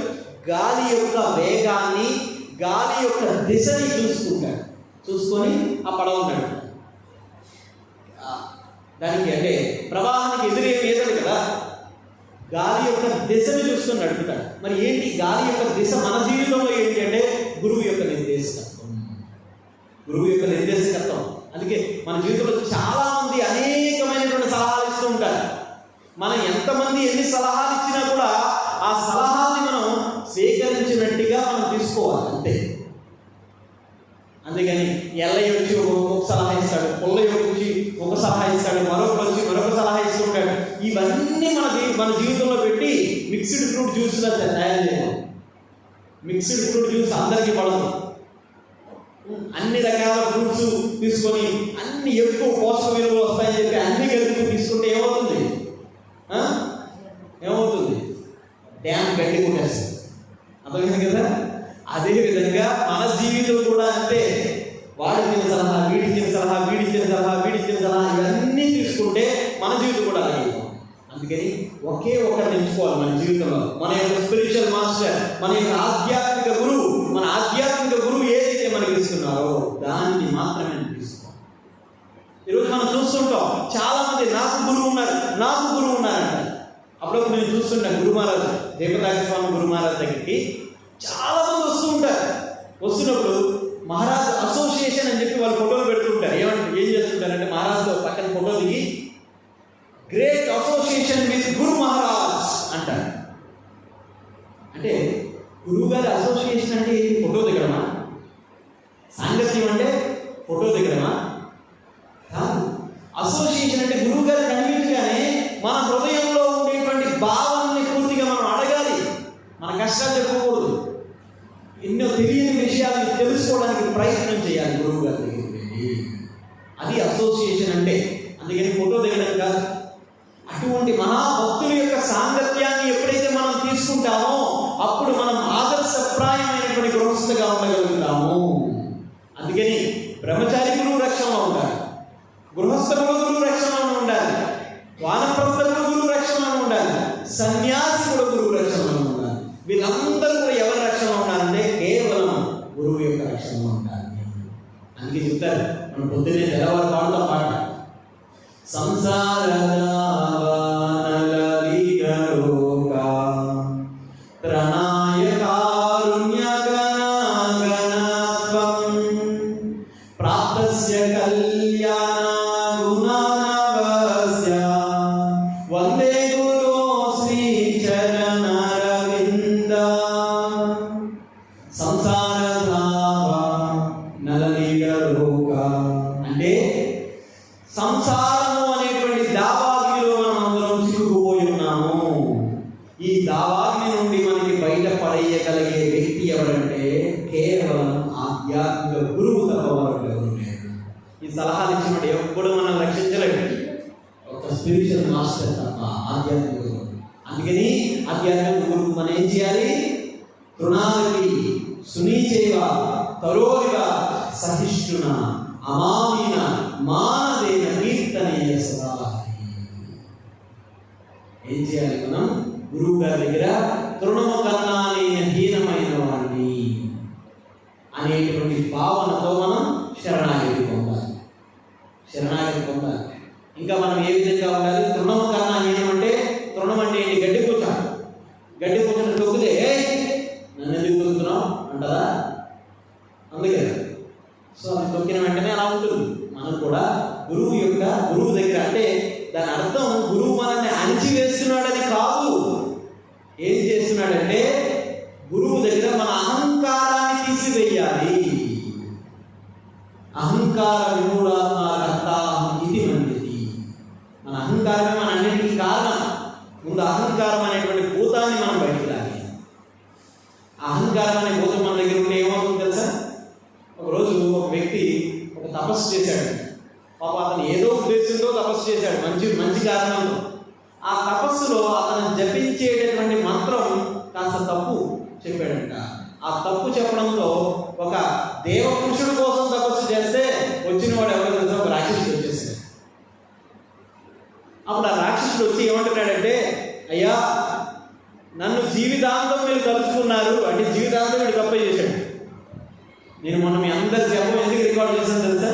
గాలి యొక్క వేగాన్ని, గాలి యొక్క దిశని చూసుకొని ఆ పడవ నడుపుతాడు. దానికి అంటే ప్రవాహానికి ఎదురేదు కదా, గాలి యొక్క దిశని చూసుకొని నడుపుతాడు. మరి ఏంటి గాలి యొక్క దిశ మన జీవితంలో ఏంటి అంటే గురువు యొక్క నిర్దేశకత్వం. అందుకే మన జీవితంలో చాలా మంది అనేకమైనటువంటి సలహాలు ఇస్తూ ఉంటారు. మనం ఎంతమంది ఎన్ని సలహాలు ఇచ్చినా కూడా ఆ సలహాన్ని మనం స్వీకరించినట్టుగా మనం తీసుకోవాలి అంతే. అందుకని ఎల్లయ్య వచ్చి ఒక సలహా ఇస్తాడు, పుల్లయ్య వచ్చి ఒక సలహా ఇస్తాడు, మరొకరు వచ్చి మరొక సలహా ఇస్తుంటాడు. ఇవన్నీ మన జీవితంలో పెట్టి మిక్స్డ్ ఫ్రూట్ జ్యూస్ తయారు చేయాలి. మిక్స్డ్ ఫ్రూట్ జ్యూస్ అందరికీ పడదు. అన్ని రకాల ఫ్రూట్స్ తీసుకొని అన్ని ఎక్కువ పోషక విలువలు వస్తాయని చెప్పి అన్ని కలిపి తీసుకుంటే ఏమవుతుంది? డ్యామ్ గడ్డి కొట్టేస్తుంది. అర్థమైంది కదా? అదేవిధంగా మన జీవితం కూడా అంటే వాడిచ్చిన సలహా, వీడిచ్చిన సలహా, వీడిచ్చిన సలహా, వీడిచ్చిన సలహా ఇవన్నీ తీసుకుంటే మన జీవితం కూడా అలాగే. అందుకని ఒకే ఒకటి ఎంచుకోవాలి మన జీవితంలో. మన యొక్క స్పిరిచువల్ మాస్టర్, మన యొక్క ఆధ్యాత్మిక గురువు, మన ఆధ్యాత్మిక గురువు ఏదైతే మనకి ఇస్తున్నారో దాన్ని మాత్రమే తీసుకోవాలి. ఈరోజు మనం చూస్తుంటాం చాలా మంది నాకు గురువు ఉన్నారంట. అప్పుడప్పుడు నేను చూస్తుంటాను గురు మహారాజ్, దేవతాయ స్వామి గురు మహారాజ్ దగ్గరికి చాలా మంది వస్తూ ఉంటారు. వస్తున్నప్పుడు మహారాజ్ అసోసియేషన్ అని చెప్పి వాళ్ళు ఫోటోలు పెడుతుంటారు. ఏం చేస్తుంటారంటే మహారాజ్తో పక్కన ఫోటో దిగి గ్రేట్ అసోసియేషన్ విత్ గురు మహారాజ్ అంటారు. అంటే గురువు గారి అసోసియేషన్ అంటే ఏంటి? ఫోటో దిగడమా? సాంగత్యం అంటే ఫోటో దిగడమా? అసోసియేషన్ అంటే గురువు గారు కనిపించగానే మన హృదయంలో ఉండేటువంటి భావాన్ని పూర్తిగా మనం అడగాలి. మన కష్టాలు చెప్పుకోకూడదు. ఎన్నో తెలియని విషయాలను తెలుసుకోవడానికి ప్రయత్నం చేయాలి గురువు గారి దగ్గరికి. అది అసోసియేషన్ అంటే. అందుకని ఫోటో దిగడం కాదు. అటువంటి మహాభక్తుల యొక్క సాంగత్యాన్ని ఎప్పుడైతే మనం తీసుకుంటామో అప్పుడు మనం ఆదర్శప్రాయమైనటువంటి గృహస్థగా ఉండగలుగుతాము. అందుకని బ్రహ్మచారి గురువు రక్షణలో ఉండాలి, గృహస్థులు గురువు రక్షణలో ఉండాలి, వానప్రస్థులు గురువు రక్షణలో ఉండాలి, సన్యాసి కూడా గురువు రక్షణలో ఉండాలి. వీళ్ళందరూ కూడా ఎవరి రక్షణలో ఉండాలంటే కేవలం గురువు యొక్క రక్షణలో ఉండాలి. అందుకే చెప్తారు మనం పొద్దున్నే తెల్లవారు పాడుతాం పాట, సంసార అంటే సంసారము అనేటువంటి దావాగ్నిలో మనం అందరం చిక్కుకుపోయి ఉన్నాము. ఈ దావాగ్ని నుండి మనకి బయట పడేయగలిగే వ్యక్తి ఎవరంటే కేవలం ఆధ్యాత్మిక గురువు తప్ప వారు ఎవరు లేరు. ఈ సలహాలు ఇచ్చినట్టు ఎప్పుడు మనం రక్షించలేడు, ఒక స్పిరిచువల్ మాస్టర్ తప్ప ఆధ్యాత్మిక గురువు. అందుకని ఆధ్యాత్మిక గురువు మనం ఏం చేయాలి? తృణాలకి సునీచేవ తరోరిగా సహిష్ణున అమామీన మానదేన కీర్తనీయ సదా. ఏం చేయాలి? మనం గురువు గారి దగ్గర తృణము కన్నా నేను హీనమైన వాడిని అనేటువంటి భావనతో మనం శరణాగతి పొందాలి. ఇంకా మనం ఏ విధంగా ఉండాలి? తృణము కన్నా హీనం అంటే తృణం అంటే ఏంటి? గడ్డి పూచను తొక్కితే నన్ను ఎందుకు తొక్కుతున్నావు అంటదా? అందుకే సో అది తొక్కిన వెంటనే అలా ఉంటుంది. మనం కూడా గురువు దగ్గర అంటే దాని అర్థం గురువు మనల్ని అణిచివేస్తున్నాడని కాదు. ఏం చేస్తున్నాడంటే గురువు దగ్గర మన అహంకారాన్ని తీసివేయాలి. అహంకార విమూఢాత్మకర్తాహం ఇది మందిది. మన అహంకారమే మన అన్నింటికి కారణం. ముందు అహంకారం అనేటువంటి భూతాన్ని మనం బయటకు లాగాలి. అహంకారం అనే భూతం మన దగ్గర ఉంటే ఏమవుతుందో తెలుసా? ఒకరోజు ఒక వ్యక్తి ఒక తపస్సు చేశాడు. పాప అతను ఏదో ఉద్దేశంతో తపస్సు చేశాడు, మంచి కారణంతో. ఆ తపస్సులో అతను జపించేటటువంటి మంత్రం కాస్త తప్పు చెప్పాడంట. ఆ తప్పు చెప్పడంతో ఒక దేవపురుషుడు కోసం తపస్సు చేస్తే వచ్చిన వాడు ఎవరు తెలుసా? ఒక రాక్షసుడు వచ్చేసాడు. అప్పుడు ఆ రాక్షసుడు వచ్చి ఏమంటున్నాడంటే, అయ్యా నన్ను జీవితాంతం మీరు తలుచుకున్నారు అంటే జీవితాంతం వీడు తప్ప చేశాడు. నేను మొన్న మీ అందరి జపం ఎందుకు రికార్డ్ చేశాను తెలుసా?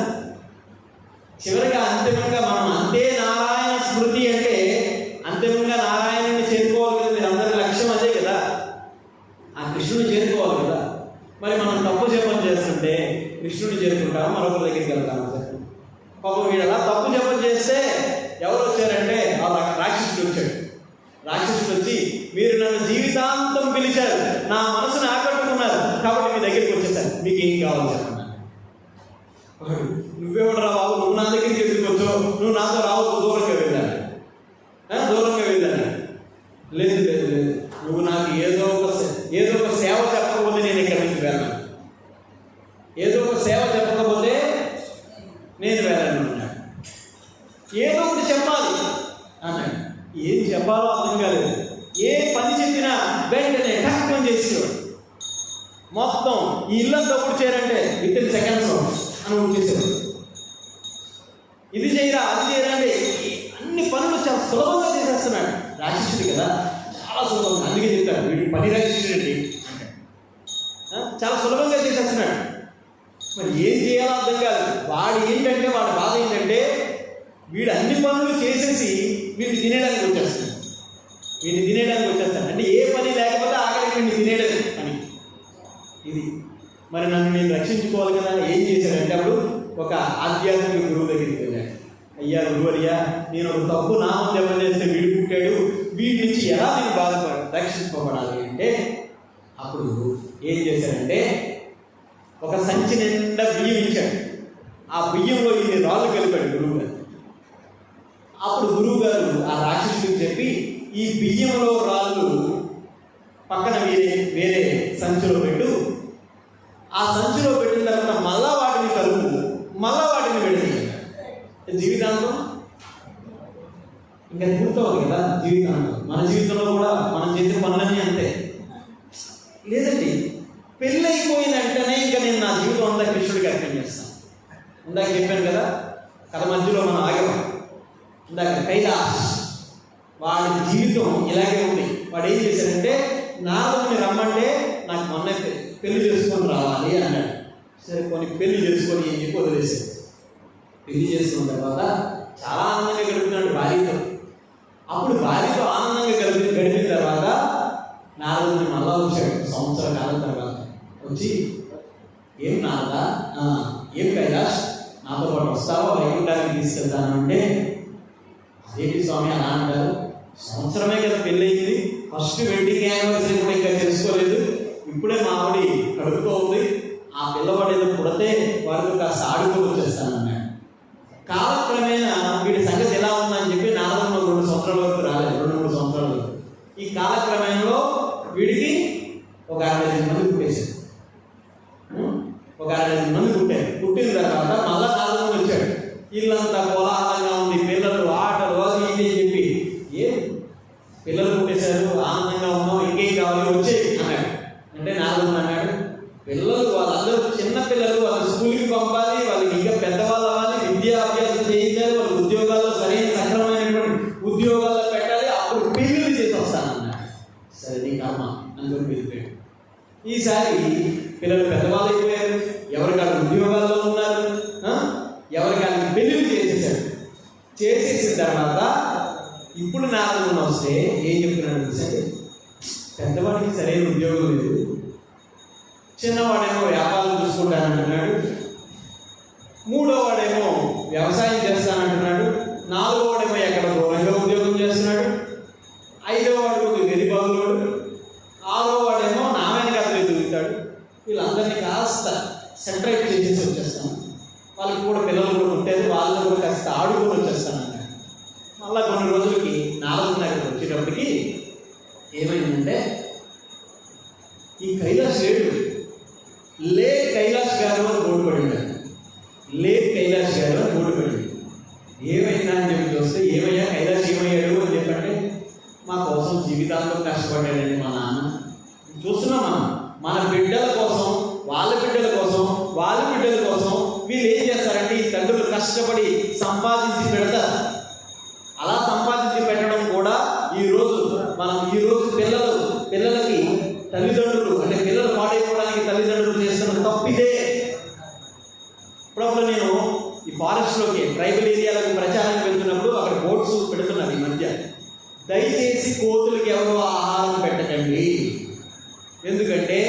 చివరిగా అంతిమంగా మనం అంతే నారాయణ స్మృతి అంటే అంతిమంగా నారాయణుని చేరుకోవాలి కదా. మీరు అందరి లక్ష్యం అదే కదా, ఆ కృష్ణుని చేరుకోవాలి కదా. మరి మనం తప్పు జపం చేస్తుంటే కృష్ణుని చేరుకుంటాము, మరొకరి దగ్గరికి వెళ్తాము. పాపం వీడు అలా తప్పు జపం చేస్తే ఎవరు వచ్చారంటే ఆ రాక్షసుడు వచ్చాడు. రాక్షసుడు వచ్చి, మీరు నన్ను జీవితాంతం పిలిచారు, నా మనసును ఆకట్టుకున్నారు, కాబట్టి మీ దగ్గరికి వచ్చేసారు, మీకు ఏం కావాలి చెప్పండి. నువ్వెవడు రా బాబు, నువ్వు నా దగ్గరికి ఎందుకు వచ్చావు, నువ్వు నాతో రావద్దు, దూరంగా వెళ్ళాలి. మొత్తం ఈ ఇల్లంతా ఊడ్చేయారంటే విత్ ఇన్ సెకండ్స్ అని ఊడ్చేసారు. ఇది చేయరా అది చేయరా అంటే అన్ని పనులు చాలా సులభంగా చేసేస్తున్నాడు. రాక్షసుడు కదా, చాలా సులభంగా. అందుకే చెప్తాడు వీడు పని రాక్షసుడు అంటే చాలా సులభంగా చేసేస్తున్నాడు. మరి ఏం చేయాలో అర్థం కాదు. వాడు ఏంటంటే వాడి బాధ ఏంటంటే వీడు అన్ని పనులు చేసేసి వీడిని తినేయడానికి వచ్చేస్తాడు. అంటే ఏ పని లేకపోతే ఆఖరికి వీడిని తినేయడం అని. ఇది మరి నన్ను నేను రక్షించుకోవాలి కదా. ఏం చేశాడంటే అప్పుడు ఒక ఆధ్యాత్మిక గురువు దగ్గరికి వెళ్ళాడు. అయ్యా గురువర్యా, నేను ఒక తప్పు నామం జపం చేస్తే వీడు పుట్టాడు, వీడి నుంచి ఎలా నేను రక్షించుకోబడాలి అంటే అప్పుడు ఏం చేశాడంటే ఒక సంచి నిండా బియ్యం ఇచ్చాడు. ఆ బియ్యంలో ఇన్ని రాళ్ళు కలిపాడు గురువు గారు. అప్పుడు గురువు గారు ఆ రాక్షసుడికి చెప్పి ఈ బియ్యంలో రాళ్ళు పక్కన వేరే సంచిలో పెట్టు, ఆ సంచిలో పెట్టిన తర్వాత మళ్ళా వాటిని కలుపు, మళ్ళా వాటిని పెట్టి జీవితాంతం ఇంకా పూర్తవుతుంది కదా. జీవితాంతం మన జీవితంలో కూడా మనం చేసే పనులన్నీ అంతే. లేదండి, పెళ్ళి అయిపోయిన వెంటనే ఇంకా నేను నా జీవితం అంతా కృష్ణుడికి అర్పణ చేస్తాను. ఇందాక చెప్పాను కదా, కథ మధ్యలో మనం ఆగాం. ఇందాక కైలాస్ వాడి జీవితం ఇలాగే ఉంది. వాడు ఏం చేశాడంటే నారదుని రమ్మంటే నాకు మొన్న పెళ్లి చేసుకొని రావాలి అన్నాడు. సరే కొన్ని పెళ్లి చేసుకొని ఏం చెప్పి వదిలేశాడు. పెళ్లి చేసుకున్న తర్వాత చాలా ఆనందంగా గడుపుతున్నాడు భార్యతో. అప్పుడు భార్యతో ఆనందంగా గడిపిన తర్వాత నారదుని మళ్ళా వచ్చాడు. సంవత్సర కాలం తర్వాత వచ్చి, ఏం నారదా, ఏం కైలాష్, నాతో పాటు వస్తావా, వైకుంఠానికి తీసుకెళ్తాను అంటే, అదేంటి స్వామి అలా అంటారు, సంవత్సరమే కదా పెళ్ళయింది, ఫస్ట్ వెడ్డింగ్ యానివర్సరీ కూడా ఇంకా చేసుకోలేదు, ఇప్పుడే మా ఆవిడ కడుపుతో ఉంది, ఆ పిల్లవాడు ఏదో పుడితే వాడితో కాస్త ఆడుకొని వచ్చేస్తానన్నాడు. కాలక్రమేణా వీడి సంగతి ఎలా ఉందని చెప్పి నారదమ్మ 2 సంవత్సరాల వరకు రాలేదు, 2-3 సంవత్సరాల వరకు. ఈ కాలక్రమేణలో వీడికి ఒక 60 మంది పుట్టేశారు. ఒక 60 మంది పుట్టిన తర్వాత మళ్ళా నారదమ్మ వచ్చాడు. ఇల్లంతా కోలాహలంగా ఉంది, పిల్లలు ఆటలు అది ఇది అని చెప్పి, ఏం పిల్లలు పుట్టేశారు, ఆనందంగా ఉన్నాం, ఇంకేం కావాలి వచ్చే అన్నాడు. అంటే నారదమ్మ అన్నాడు, పిల్లలు వాళ్ళందరూ చిన్న పిల్లలు, వాళ్ళు స్కూల్కి పంపాలి, వాళ్ళకి ఇంకా పెద్దవాళ్ళు అవ్వాలి, విద్యాభ్యాసం చేయించాలి, వాళ్ళు ఉద్యోగాల్లో సరైన సక్రమైనటువంటి ఉద్యోగాల్లో పెట్టాలి, అప్పుడు పెళ్ళిళ్ళు చేసి వస్తానన్నాడు. సరే నీ కర్మ అందులో పిలిపాడు. ఈసారి పిల్లలు పెద్దవాళ్ళు అయిపోయారు, ఎవరికాళ్ళు ఉద్యోగాల్లో ఉన్నారు, ఎవరికాళ్ళు పెళ్ళిళ్ళు చేసేసాడు. చేసేసిన తర్వాత ఇప్పుడు నారదుడు వస్తే ఏం చెప్తున్నాడు సరే, పెద్దవాడికి సరైన ఉద్యోగం లేదు, చిన్నవాడేమో వ్యాపారం చూసుకుంటానంటున్నాడు, 3వ వాడేమో వ్యవసాయం చేస్తానంటున్నాడు, 4వ వాడేమో ఎక్కడ దూరంగా ఉద్యోగం చేస్తున్నాడు, 5వ వాడు ఒక గరిబాబులోడు, 6వ వాడేమో నా వెనకాలే తిరుగుతాడు. వీళ్ళందరినీ కాస్త సెంట్రేట్ చేసేసి వచ్చేస్తాను, వాళ్ళకి కూడా పిల్లలు కూడా ఉంటారు, వాళ్ళని కూడా కాస్త ఆడుకొని వచ్చేస్తాను అన్నాడు. మళ్ళీ కొన్ని రోజులకి నారదుని దగ్గర వచ్చేటప్పటికి ఏమైందంటే ఈ కైలాష్ లేడు, లేక్ కైలాష్ గారు అని బోర్డు పడింది. లేక్ కైలాష్ గారు అని బోర్డు పడింది. ఏమైందా అని చెప్పి చూస్తే, ఏమయ్యా కైలాష్ ఏమయ్యాడు అని చెప్పంటే, మా కోసం జీవితాంతం కష్టపడ్డాడండి మా నాన్న. చూస్తున్నాం మనం, మన బిడ్డల కోసం, వాళ్ళ బిడ్డల కోసం, వాళ్ళ బిడ్డల కోసం వీళ్ళు ఏం చేస్తారంటే ఈ తండ్రులు కష్టపడి సంపాదించి పెడతారు. అలా సంపాదించి పెట్టడం కూడా ఈరోజు పిల్లలకి తల్లిదండ్రులు అంటే పిల్లలు పాడైపోవడానికి తల్లిదండ్రులు చేస్తున్న తప్పిదే. ఇప్పుడు నేను ఈ ఫారెస్ట్లోకి ట్రైబల్ ఏరియాలకు ప్రచారానికి వెళ్తున్నప్పుడు అక్కడ బోర్డ్స్ పెడుతున్నారు ఈ మధ్య, దయచేసి కోతులకి ఎవరో ఆహారం పెట్టకండి, ఎందుకంటే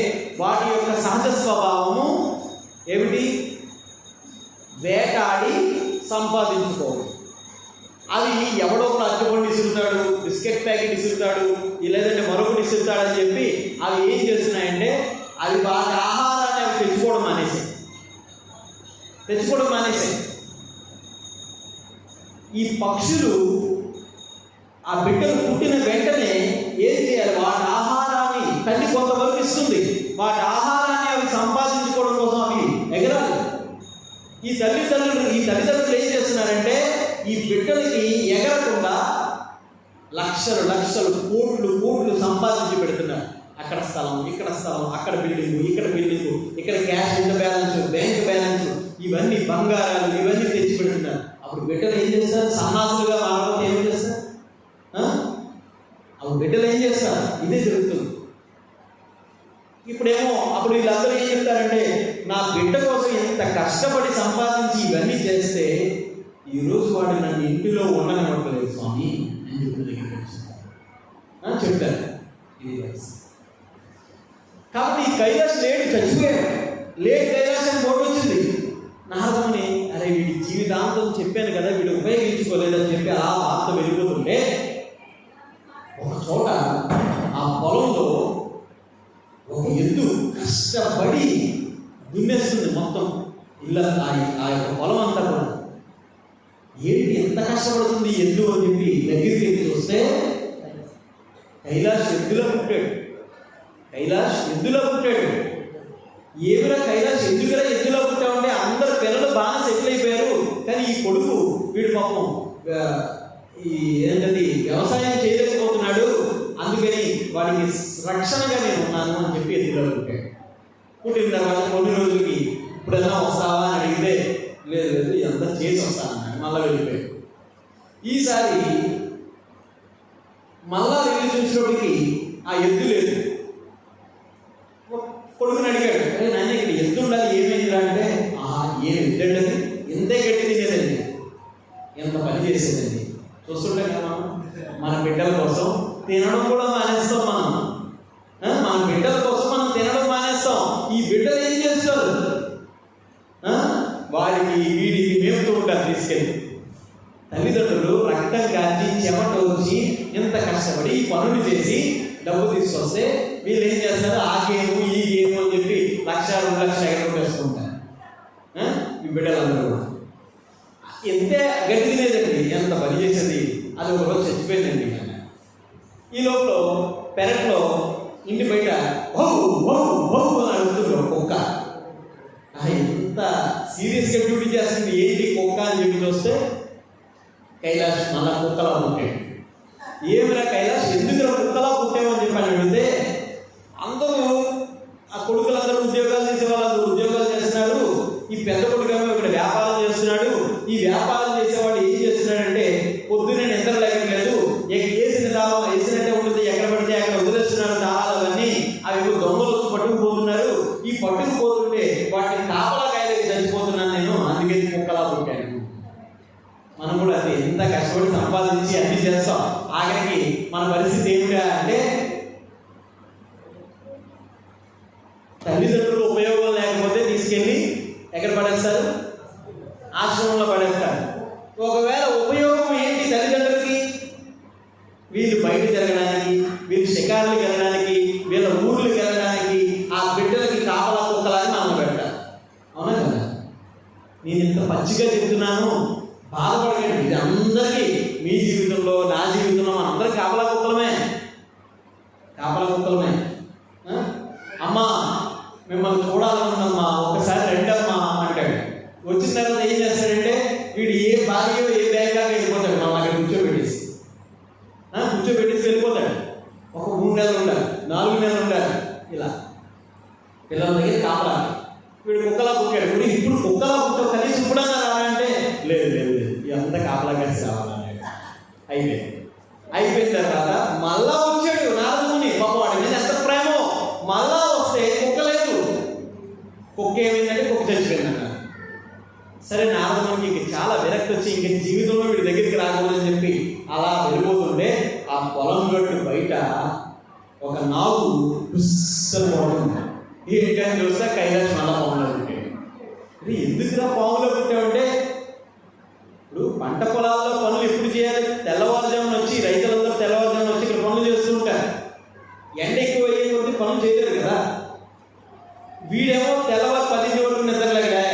వాటి యొక్క సహజ స్వభావము ఏమిటి, వేటాడి సంపాదించుకోవాలి. అవి ఎవడో ఒక అరటిపండు ఇసురుతాడు, బిస్కెట్ ప్యాకెట్ ఇసురుతాడు, లేదంటే మరొకటి ఇసురుతాడని చెప్పి అవి ఏం చేస్తున్నాయంటే అవి వాటి ఆహారాన్ని అవి తెచ్చుకోవడం మానేసాయి. ఈ పక్షులు ఆ బిడ్డలు పుట్టిన వెంటనే ఏం చేయాలి, వాటి ఆహారాన్ని తల్లి కొంతవరకు ఇస్తుంది, వాటి ఆహారాన్ని అవి సంపాదించుకోవడం కోసం అవి ఎగరాలి. ఈ తల్లిదండ్రులు ఏం చేస్తున్నారంటే ఈ బిడ్డలకి ఎగరకుండా లక్షలు కోట్లు సంపాదించి పెడుతున్నారు. అట్ట అక్కడ స్థలం, ఇక్కడ స్థలం, అక్కడ బిల్డింగు, ఇక్కడ బిల్డింగు, ఇక్కడ క్యాష్ ఇంత బ్యాలెన్స్, బ్యాంక్ బ్యాలెన్స్, ఇవన్నీ బంగారాలు, ఇవన్నీ తెచ్చి పెడుతున్నారు. అప్పుడు బిడ్డలు ఏం చేస్తారు? సన్నాసులుగా మారకపోతే ఏం చేస్తారు? అప్పుడు బిడ్డలు ఏం చేస్తారు? ఇదే జరుగుతుంది. ఇప్పుడేమో అప్పుడు వీళ్ళందరూ ఏం చెప్తారంటే, నా బిడ్డ కోసం ఎంత కష్టపడి సంపాదించి ఇవన్నీ చేస్తే ఈరోజు వాడు నన్ను ఇంటిలో ఉండనివ్వట్లేదు స్వామి అని చెప్తారు. ఇది కాబట్టి ఈ కైలాస్ లేడు, చచ్చిపోయాడు. లేడు కైలాసం బోర్డు వచ్చింది. నారదుని అరే వీడి జీవితాంతం చెప్పాను కదా, వీడు ఉపయోగించుకోలేదని చెప్పి ఆ వార్త వెళ్ళిపోతుంటే ఒక చోట ఆ పొలంలో ఒక ఎద్దు కష్టపడి దున్నేస్తుంది మొత్తం ఇల్లు, ఆ యొక్క పొలం అంతా కూడా. ఏంటి ఎంత కష్టపడుతుంది ఎద్దు అని చెప్పి దగ్గరికి వెళ్ళి చూస్తే కైలాష్ ఎద్దులో పుట్టాడు. కైలాష్ ఎద్దులో పుట్టాడు. ఏమిరా కైలాష్ ఎందుకురా ఎద్దులో పుట్టామంటే అందరు పిల్లలు బాగా సెటిల్ అయిపోయారు, కానీ ఈ కొడుకు వీడు పాపం ఈ ఏంటంటే వ్యవసాయం చేయలేకపోతున్నాడు, అందుకని వాడికి రక్షణగా నేను ఉన్నాను అని చెప్పి ఎద్దులో పుట్టాడు. పుట్టిన తర్వాత కొన్ని రోజులకి ఇప్పుడన్నా వస్తావా అని అడిగితే లేదు లేదు ఇదంతా చేసి వస్తానన్నాడు. మళ్ళా వెళ్ళిపోయాడు. ఈసారి మళ్ళా వెళ్ళి చూసినప్పటికి ఆ ఎద్దు లేదు. కొడుకుని అడిగాడు, అరే నాయన ఇక్కడ ఎద్దు ఉండాలి ఏమైందిరా అంటే, ఏం ఎద్దండి ఎంతే గట్టి తినేదండి, ఎంత పని చేసేదండి. చూస్తుంటే కదా మన బిడ్డల కోసం తినడం కూడా మానేస్తాం మనం. మన బిడ్డల కోసం మనం తినడం మానేస్తాం. ఈ బిడ్డలు ఏం చేస్తారు? వాడికి వీడికి మేపుతూ ఉంటారు తీసుకెళ్ళి. తల్లిదండ్రులు రక్తం కాచి చెమట వచ్చి ఎంత కష్టపడి ఈ పనులు చేసి డబ్బు తీసుకొస్తే వీళ్ళు ఏం చేస్తారు? ఆ గేము ఈ గేము అని చెప్పి 1,00,000 2,00,000 ఎగరం వేసుకుంటారు ఈ బిడ్డలందరూ కూడా. ఎంతే గట్టి లేదండి, ఎంత పని చేసేది. అది ఒక రోజు చచ్చిపోయిందండి. ఈ లోపల పెరట్లో ఇంటి బయట అని అడుగుతుంది కుక్క. ఎంత సీరియస్గా డ్యూటీ చేస్తుంది, ఏంటి కుక్క అని చెప్పి చూస్తే కైలాష్ మళ్ళా కుక్కలా పుట్టాడు. ఏమిరా కైలాష్ ఎందుకు కుక్కలా పుట్టామని చెప్పి అని అడిగితే అందరూ ఆ కొడుకులందరూ ఉద్యోగాలు చేసే వాళ్ళందరూ ఉద్యోగాలు చేస్తున్నాడు. ఈ పెద్ద కొడుకేమో ఇక్కడ వ్యాపారం చేస్తున్నాడు. ఈ వ్యాపారం చేసేవాడు ఏం చేస్తున్నాడంటే పొద్దున్నే నిద్ర లేకట్లేదు, వేసిన దావం వేసినట్టే ఉంటుంది, ఎక్కడ పడితే అక్కడ వదిలేస్తున్నాడు తాళాలన్నీ. అవి దొంగలు పట్టుకుపోతున్నారు. ఈ పట్టుకుపోతుంటే వాటిని కాపలా కాయలకి చచ్చిపోతున్నాను నేను, అందుకే కుక్కలా పుట్టాను. మనం కూడా అది ఎంత కష్టపడి సంపాదించి అన్ని చేస్తాం, ఆఖరికి మన పరిస్థితి ఏమిటా అంటే తల్లిదండ్రులు ఉపయోగం లేకపోతే తీసుకెళ్ళి ఎక్కడ పడేస్తారు? ఆశ్రమంలో పడేస్తారు. ఒకవేళ ఉపయోగం ఏంటి తల్లిదండ్రులకి? వీళ్ళు బయట తిరగడానికి, వీళ్ళు షికారులకు వెళ్ళడానికి, వీళ్ళ ఊర్లకు వెళ్ళడానికి, ఆ బిడ్డలకి కాపలా కుక్కలాగా మనం పెడతారు. అవునా కదా? నేను ఇంత పచ్చిగా చెప్తున్నాను, బాధపడకండి. ఇది అందరికీ మీ జీవితంలో నా జీవితంలో మనందరికీ కాపలా కుక్కలమే. అమ్మా మిమ్మల్ని చూడాలనుకుందమ్మా, ఒకసారి రెండమ్మా అంటాడు. వచ్చిన తర్వాత ఏం చేస్తాడంటే వీడు ఏ భార్య ఏ బ్యాంకాక వెళ్ళిపోతాడు. మనం అక్కడ కూర్చోబెట్టేసి వెళ్ళిపోతాడు. ఒక 3 నెలలు ఉండాలి, 4 నెలలు ఉండాలి. ఇలా పిల్లల దగ్గర కాపలా. వీడు కుక్కలా పుట్టాడు. ఇప్పుడు కుక్కలా పుట్టావు, కనీసం ఇప్పుడన్నా రావాలంటే లేదు లేదు లేదు ఇదంతా కాపలా కలిసి రావాలన్నాడు. అయిపోయిన తర్వాత మళ్ళా వచ్చాడు నారదుని. పాపం వాడి మీద ఎంత ప్రేమో. మళ్ళా వస్తే కుక్క లేదు. కుక్క ఏమైందంటే కుక్క చచ్చిపోయిందన్నారు. సరే నారదునికి చాలా విరక్తి వచ్చి ఇంక జీవితంలో వీడి దగ్గరికి రాకూడదని చెప్పి అలా వెళ్ళిపోతుంటే ఆ పొలం గట్టు బయట ఒక నాగు పుస్తకం ఏంటని చూస్తే కైలాష్ మళ్ళా పాములో పుట్టాడు. ఇది ఎందుకురా పాములో పుట్టామంటే ఇప్పుడు పంట పొలాల్లో పనులు ఎప్పుడు చేయాలి? తెల్లవారుజామున వచ్చి రైతులందరూ తెల్లవారుజామున వచ్చి ఇక్కడ పనులు చేస్తూ ఉంటారు. ఎండ ఎక్కువ అయ్యే కొద్ది పనులు చేయలేరు కదా. వీడేమో తెల్లవారు 10 వరకు నిద్రలేగా.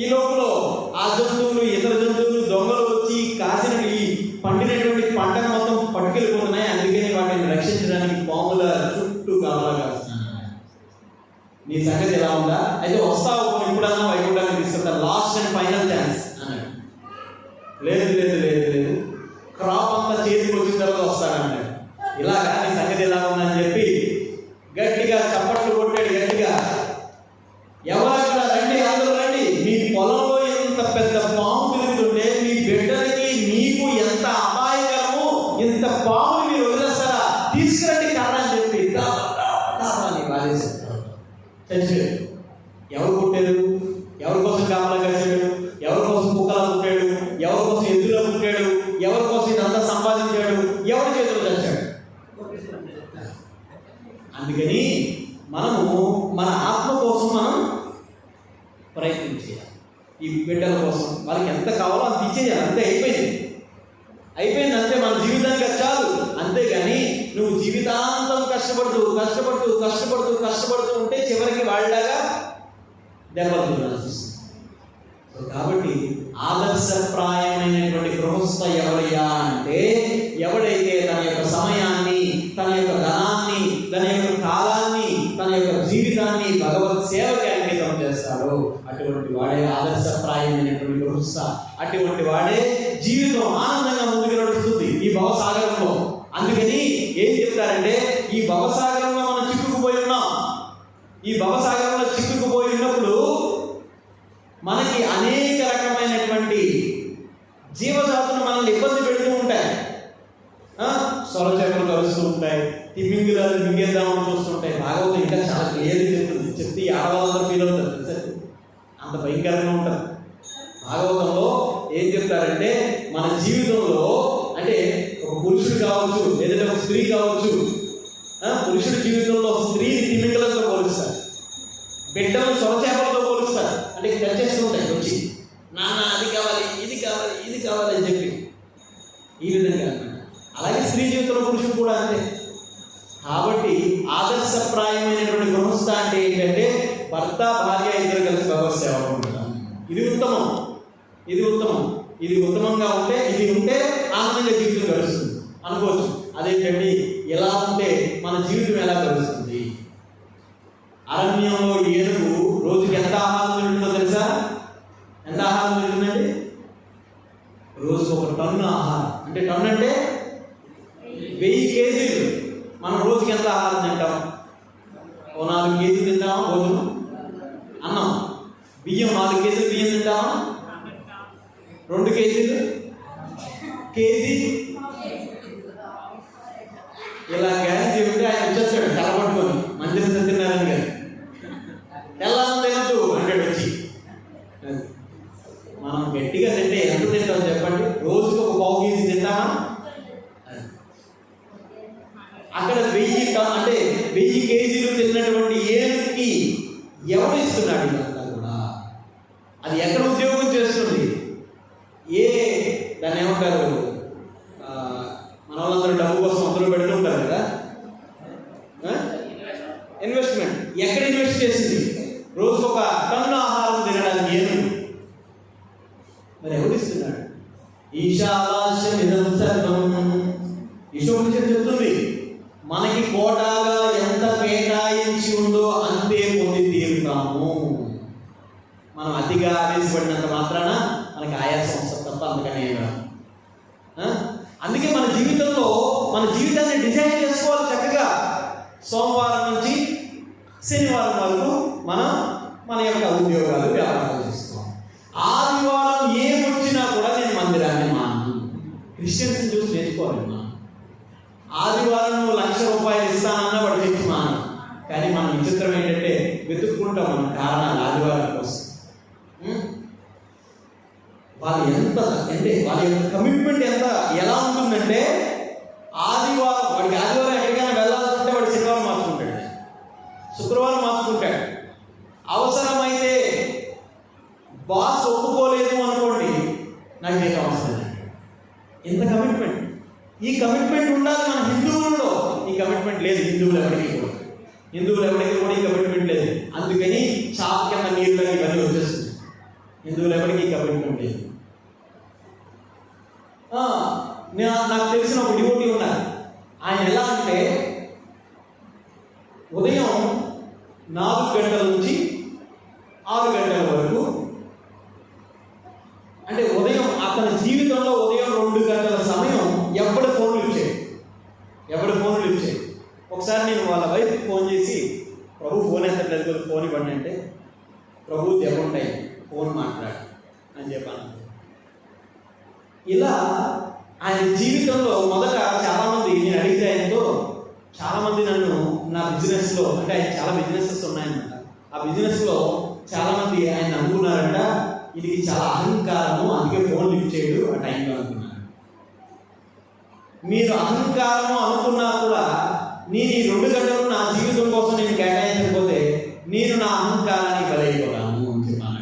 ఈ లోపల ఆ జంతువులు ఇతర జంతువులు దొంగలు వచ్చి కాసిన ఈ పండినటువంటి పంటను మొత్తం పట్టుకెళ్ళిపోతున్నాయి. అందుకని వాటిని రక్షించడానికి పాముల చుట్టూ కాపలా కాస్తున్నాను. నీ సంగతి ఎలా ఉందా? అయితే వస్తావు ఇప్పుడన్నా వైకుంఠానికి తీసుకుంటా, లాస్ట్ అండ్ ఫైనల్ ఛాన్స్ అన్నాడు. లేదు లేదు లేదు లేదు క్రాప్ అంతా చేతికి వచ్చిన తర్వాత వస్తానన్నాడు. ఇలాగా నీ సంగతి ఎలా ఉందని చెప్పి పటాలని బాధేశారు, చచ్చిపోయారు. ఎవరు పుట్టారు? ఎవరి కోసం కాపలా కాశాడు? ఎవరి కోసం కుక్కలా పుట్టాడు? ఎవరి కోసం ఎద్దులా పుట్టాడు? ఎవరి కోసం ఇదంతా సంపాదించాడు? ఎవరి చేతులు చచ్చాడు? అందుకని మనము మన ఆత్మ కోసం మనం ప్రయత్నం చేయాలి. ఈ బిడ్డల కోసం వాళ్ళకి ఎంత కావాలో అంత ఇచ్చేయాలి. అంతే, అయిపోయింది అంతే. మన జీవితానికి అది చాలు. అంతేగాని నువ్వు జీవితాంతం కష్టపడుతూ ఉంటే చివరికి వాళ్ళలాగా దెబ్బలు తినాల్సి. కాబట్టి ఆదర్శప్రాయమైనటువంటి గృహస్థ ఎవరయ్యా అంటే, ఎవడైతే తన యొక్క సమయాన్ని, తన యొక్క ధనాన్ని, తన యొక్క కాలాన్ని, తన యొక్క జీవితాన్ని భగవత్ సేవకి అంకితం చేస్తాడో అటువంటి వాడే ఆదర్శప్రాయమైనటువంటి గృహస్థ. అటువంటి వాడే జీవితం ఆనందంగా ముందుకు నడుస్తుంది ఈ భవసాగరంలో. అందుకని ఏం చెప్తారంటే, ఈ భవసాగరంలో మనం చిక్కుకుపోయి ఉన్నాం. ఈ భవసాగరంలో చిక్కుకుపోయి ఉన్నప్పుడు మనకి అనేక రకమైనటువంటి జీవజాతులు మనల్ని ఇబ్బంది పెడుతూ ఉంటాయి. సొరచేపలు కలుస్తూ ఉంటాయి, తిమ్మింగిలాలు మింగేద్దామని చూస్తుంటాయి. భాగవతం ఇంకా చాలా క్లియర్గా చెప్తుంది. చెప్తే ఆడవాళ్ళందరూ ఫీల్ అవుతారు సార్, అంత భయంకరంగా ఉంటుంది. భాగవతంలో ఏం చెప్తారంటే, మన జీవితంలో అంటే ఒక పురుషుడు కావచ్చు, లేదంటే ఒక స్త్రీ కావచ్చు. పురుషుడి జీవితంలో స్త్రీని తిమ్మింగలతో పోలుస్తారు, బిడ్డలు సొరచేపలతో పోలుస్తారు. అంటే తెచ్చేస్తూ ఉంటాయి వచ్చి, నాన్న అది కావాలి, ఇది కావాలి, ఇది కావాలి అని చెప్పి. ఈ విధంగా అన్నమాట. అలాగే స్త్రీ జీవితంలో పురుషుడు కూడా అంతే. కాబట్టి ఆదర్శప్రాయమైనటువంటి గృహస్థ అంటే ఏంటంటే, భర్త భార్య ఇద్దరు కలిసి భగవత్ సేవ ఉంటారు. ఇది ఉత్తమం. ఇది ఉత్తమంగా ఉంటే, ఇది ఉంటే ఆనందంగా జీవితం గడుస్తుంది అనుకోవచ్చు. అదేంటండి, ఎలా ఉంటే మన జీవితం ఎలా గడుస్తుంది? అరణ్యంలో ఏనుగు రోజుకి ఎంత ఆహారం తింటుందో తెలుసా? ఎంత ఆహారం తింటుందండి? రోజుకు 1 టన్ను ఆహారం. అంటే టన్ను అంటే 1000 కేజీలు. మనం రోజుకి ఎంత ఆహారం తింటాం? 4 కేజీలు తింటామా భోజనం? అన్నం. బియ్యం 4 కేజీలు బియ్యం తింటామా? 2 కేజీలు? కేజీ? ఇలా గ్యాస్ చెబితే ఆయన వచ్చేస్తాడు తలపట్టుకొని, మందిరం సత్యనారాయణ గారు. ఎలా తినద్దు అంటాడు వచ్చి. మనం గట్టిగా తింటే ఎంత తింటాం చెప్పండి? రోజుకు 1 పావు కేజీ తింటామా? అక్కడ 1000 కేజీలు తిన్నటువంటి ఏనుగుకి ఎవరు ఇస్తున్నాడు ఇదంతా కూడా? అది ఎక్కడ ఉద్యోగం చేస్తుంది? దాన్ని ఏమంటారు, మన వాళ్ళందరూ డబ్బు కోసం అందులో పెడుతుంటారు కదా, ఇన్వెస్ట్మెంట్. ఎక్కడ ఇన్వెస్ట్ చేసింది? రోజుకు 1 టన్ను ఆహారం తినడానికి ఏనుగు. మరి ఎవరిస్తున్నాడు? ఈశావాస్యమిదం సర్వం. ఈశోపనిషత్తు చెప్తుంది, మనకి కోటాగా ఎంత కేటాయించి ఉందో అంతే పొంది తీరుతాము. మనం అతిగా ఆవేశపడినంత మాత్రాన మనకి ఆయాసం వస్తుంది తప్ప అందుకనే. అందుకే మన జీవితంలో మన జీవితాన్ని డిజైన్ చేసుకోవాలి చక్కగా. సోమవారం నుంచి శనివారం వరకు మనం మన యొక్క ఉద్యోగాలు, వ్యాపారాలు చేసుకోవాలి. ఆదివారం ఏమొచ్చినా కూడా నేను మందిరాన్ని మాను. క్రిస్టియన్స్ చూసి నేర్చుకోవాలి. మనం ఆదివారం నువ్వు 1,00,000 రూపాయలు ఇస్తానన్నా వాడు తెచ్చి మాను. కానీ మనం విచిత్రం ఏంటంటే, వెతుక్కుంటాం మనం కారణాలు ఆదివారం కోసం. వాళ్ళు ఎంత అంటే వాళ్ళ యొక్క కమిట్మెంట్ ఎలా ఉంటుందంటే, ఆదివారం వాడికి ఆదివారం ఎక్కడికైనా వెళ్ళాల్సి ఉంటే వాడు శనివారం మార్చుకుంటాడు, శుక్రవారం మార్చుకుంటాడు. అవసరమైతే బాస్ ఒప్పుకోలేదు అనుకోండి, నాకు ఏం అవసరం లేదు. ఎంత కమిట్మెంట్! ఈ కమిట్మెంట్ ఉండాలి మన హిందువులలో. ఈ కమిట్మెంట్ లేదు హిందువులు ఎవరికి కూడా ఈ కమిట్మెంట్ లేదు. అందుకని షాప్ కింద నీళ్ళు ఇవన్నీ వచ్చేస్తుంది. హిందువులు ఎవరికి ఈ కమిట్మెంట్ లేదు. నాకు తెలిసిన ఒక డివోటీ ఉన్నారు. ఆయన ఎలా అంటే, ఉదయం 4 గంటల నుంచి 6 గంటల వరకు, అంటే ఉదయం అతని జీవితంలో ఉదయం 2 గంటల సమయం ఎవరి ఫోన్లు ఇచ్చాడు. ఒకసారి నేను వాళ్ళ వైఫ్కి ఫోన్ చేసి, ప్రభు ఫోన్ ఎత్తట్లేదు, ఫోన్ ఇవ్వండి అంటే, ప్రభు దెబ్బుంటాయి, ఫోన్ మాట్లాడు అని చెప్పాను. ఇలా ఆయన జీవితంలో మొదట చాలామంది, నేను అడిగితే ఆయనతో, చాలామంది నన్ను నా బిజినెస్లో, అంటే ఆయన చాలా బిజినెసెస్ ఉన్నాయన్నమాట, ఆ బిజినెస్లో చాలామంది ఆయన అనుకున్నారంట ఇది చాలా అహంకారము, అందుకే ఫోన్ లిఫ్ట్ చేయడు ఆ టైంలో అనుకున్నారు. మీరు అహంకారము అనుకున్నా కూడా నేను ఈ 2 గంటలు నా జీవితం కోసం నేను కేటాయించకపోతే నేను నా అహంకారానికి బలైపోతాను అని చెప్పాను.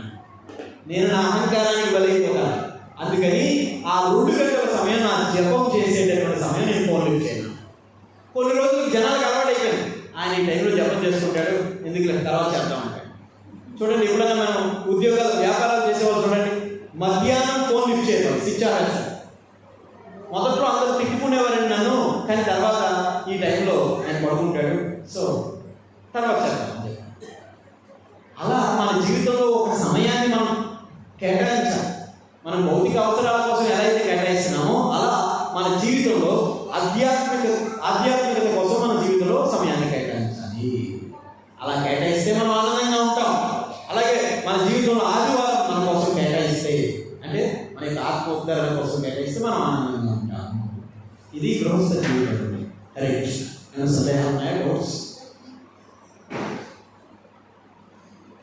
నేను నా అహంకారానికి బలైపోతాను. అందుకని ఆ 2 గంటల సమయం నా జపం చేసేటటువంటి సమయం నేను ఫోన్ లిఫ్ట్ చేయను. కొన్ని రోజులకు జనాలకు అలవాటు అయిపోయింది, ఆయన ఈ టైంలో జపం చేసుకుంటాడు, ఎందుకు తర్వాత చేద్దాం అంటాడు. చూడండి, ఎప్పుడైనా మనం ఉద్యోగాలు వ్యాపారాలు చేసేవాళ్ళు చూడండి, మధ్యాహ్నం ఫోన్ లిఫ్ట్ చేయడం, స్విచ్ ఆఫ్ చేస్తాం. మొదట్లో అందరూ తిట్టుకునేవారండి నన్ను, కానీ తర్వాత ఈ టైంలో ఆయన పడుకుంటాడు, సో తర్వాత చేద్దాం. అలా మన జీవితంలో ఒక సమయాన్ని మనం కేటాయించాలి. మనం భౌతిక అవసరాల కోసం ఎలా అయితే కేటాయిస్తున్నామో అలా మన జీవితంలో ఆధ్యాత్మికత కోసం మన జీవితంలో సమయాన్ని కేటాయించాలి. అలా కేటాయిస్తే మనం ఆనందంగా ఉంటాం. అలాగే మన జీవితంలో ఆదివారం మన కోసం కేటాయిస్తే, అంటే మన యొక్క ఆత్మోద్ధరణ కోసం కేటాయిస్తే మనం ఆనందంగా ఉంటాం. ఇది గృహస్థ జీవితం. హరే కృష్ణ. నేను సందేహం ఉన్నాయా? డౌట్స్?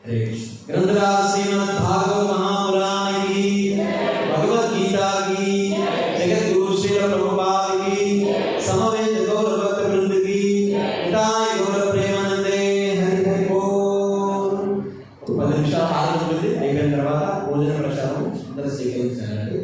హరే కృష్ణ. గ్రంథరాజ శ్రీమద్ భాగవత మహాపురాణ की, భగవద్గీత की, జగద్గురు శ్రీల ప్రభుపాద की, సమవేత గౌర భక్త వృంద की, నితాయ గౌర ప్రేమానందే. హరి హరి బోల్. 10 నిమిషాలు ఆగి ఉంటుంది. అయిపోయిన తర్వాత భోజన ప్రసాదం అందరూ స్వీకరించాలి.